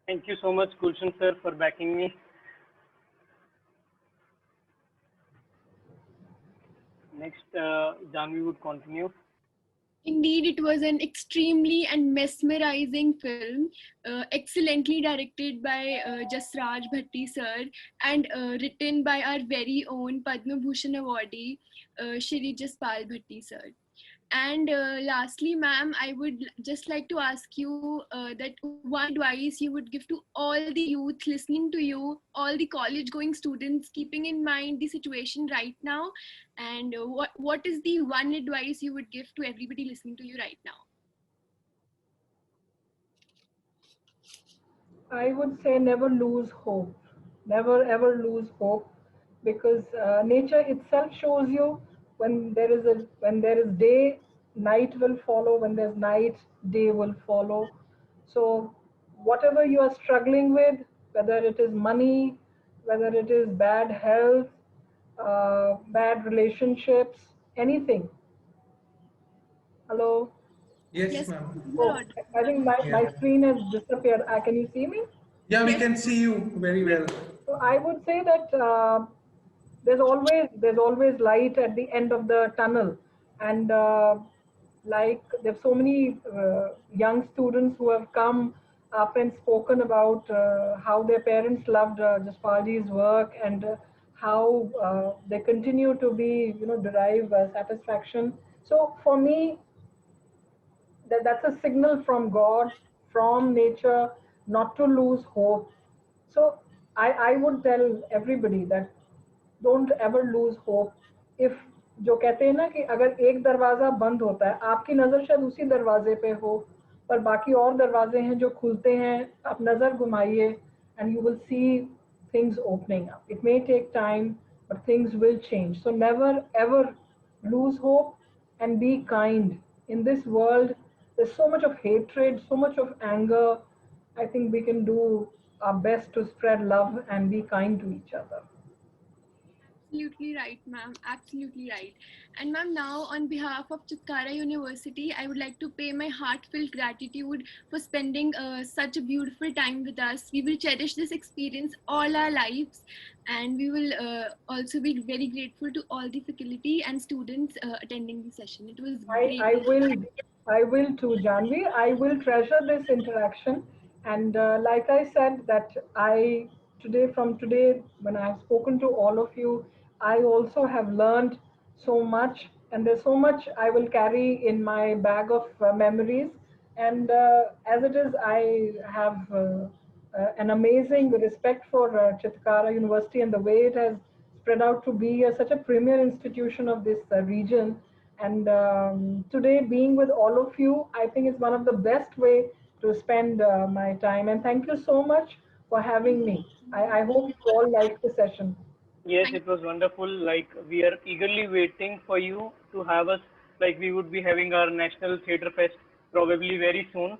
Thank you so much, Gulshan sir, for backing me. Next, Janvi would continue. Indeed, it was an extremely and mesmerizing film, excellently directed by Jasraj Bhatti sir and written by our very own Padma Bhushan awardee, Shri Jaspal Bhatti sir. And lastly, ma'am, I would just like to ask you that one advice you would give to all the youth listening to you, all the college-going students, keeping in mind the situation right now, and what is the one advice you would give to everybody listening to you right now? I would say never lose hope. Never ever lose hope, because nature itself shows you when there is day, night will follow. When there's night, day will follow. So whatever you are struggling with, whether it is money, whether it is bad health, bad relationships, anything. Hello? Yes, ma'am. Oh, I think my screen has disappeared. Can you see me? Yeah, we can see you very well. So I would say that there's always light at the end of the tunnel, and like there's so many young students who have come our friends spoken about how their parents loved Jaspalji's work, and how they continue to be, derive satisfaction. So for me, that's a signal from God, from nature, not to lose hope. So I would tell everybody that don't ever lose hope. If जो कहते हैं ना कि अगर एक दरवाजा बंद होता है, आपकी नजर शायद उसी दरवाजे पे हो, पर बाकी और दरवाजे हैं जो खुलते हैं, आप नजर घुमाइए and you will see things opening up. It may take time, but things will change. So never ever lose hope and be kind. In this world, there's so much of hatred, so much of anger. I think we can do our best to spread love and be kind to each other. Absolutely right, ma'am. Absolutely right. And ma'am, now on behalf of Chitkara University, I would like to pay my heartfelt gratitude for spending such a beautiful time with us. We will cherish this experience all our lives, and we will also be very grateful to all the faculty and students attending the session. It was great. I will too, Janvi. I will treasure this interaction. And like I said, that from today, when I have spoken to all of you, I also have learned so much, and there's so much I will carry in my bag of memories. And as it is, I have an amazing respect for Chitkara University and the way it has spread out to be such a premier institution of this region. And today, being with all of you, I think is one of the best way to spend my time. And thank you so much for having me. I hope you all liked the session. Yes, it was wonderful. Like, we are eagerly waiting for you to have us. Like, we would be having our National Theatre Fest probably very soon.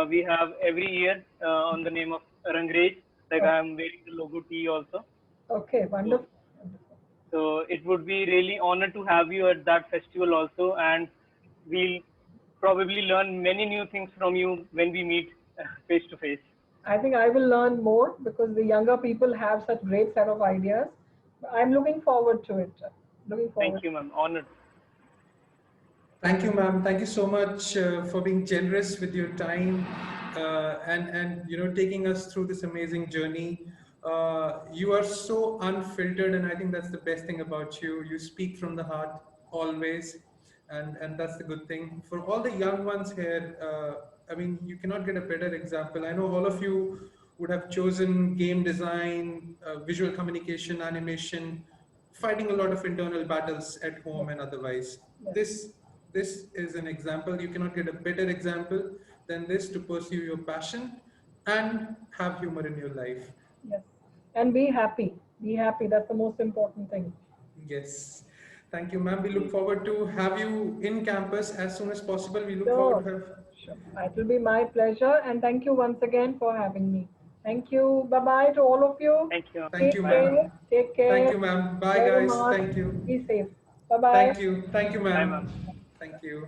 We have every year on the name of Rangrej. Like, I am wearing the logo T also. Okay, wonderful. So it would be really honored to have you at that festival also, and we'll probably learn many new things from you when we meet face to face. I think I will learn more because the younger people have such great set of ideas. I'm looking forward to it. Thank you, ma'am. Honored. Thank you, ma'am. Thank you so much for being generous with your time and taking us through this amazing journey. You are so unfiltered, and I think that's the best thing about you. You speak from the heart always, and that's the good thing. For all the young ones here, I mean, you cannot get a better example. I know all of you would have chosen game design, visual communication, animation, fighting a lot of internal battles at home and otherwise. This is an example. You cannot get a better example than this to pursue your passion and have humor in your life. Yes, and be happy. Be happy. That's the most important thing. Yes. Thank you, ma'am. We look forward to have you in campus as soon as possible. We look forward to have. Sure. It will be my pleasure, and thank you once again for having me. Thank you. Bye-bye to all of you. Thank you. Thank you, ma'am. Take care. Thank you, ma'am. Bye, guys. Thank you. Be safe. Bye-bye. Thank you. Thank you, ma'am. Bye, ma'am. Thank you.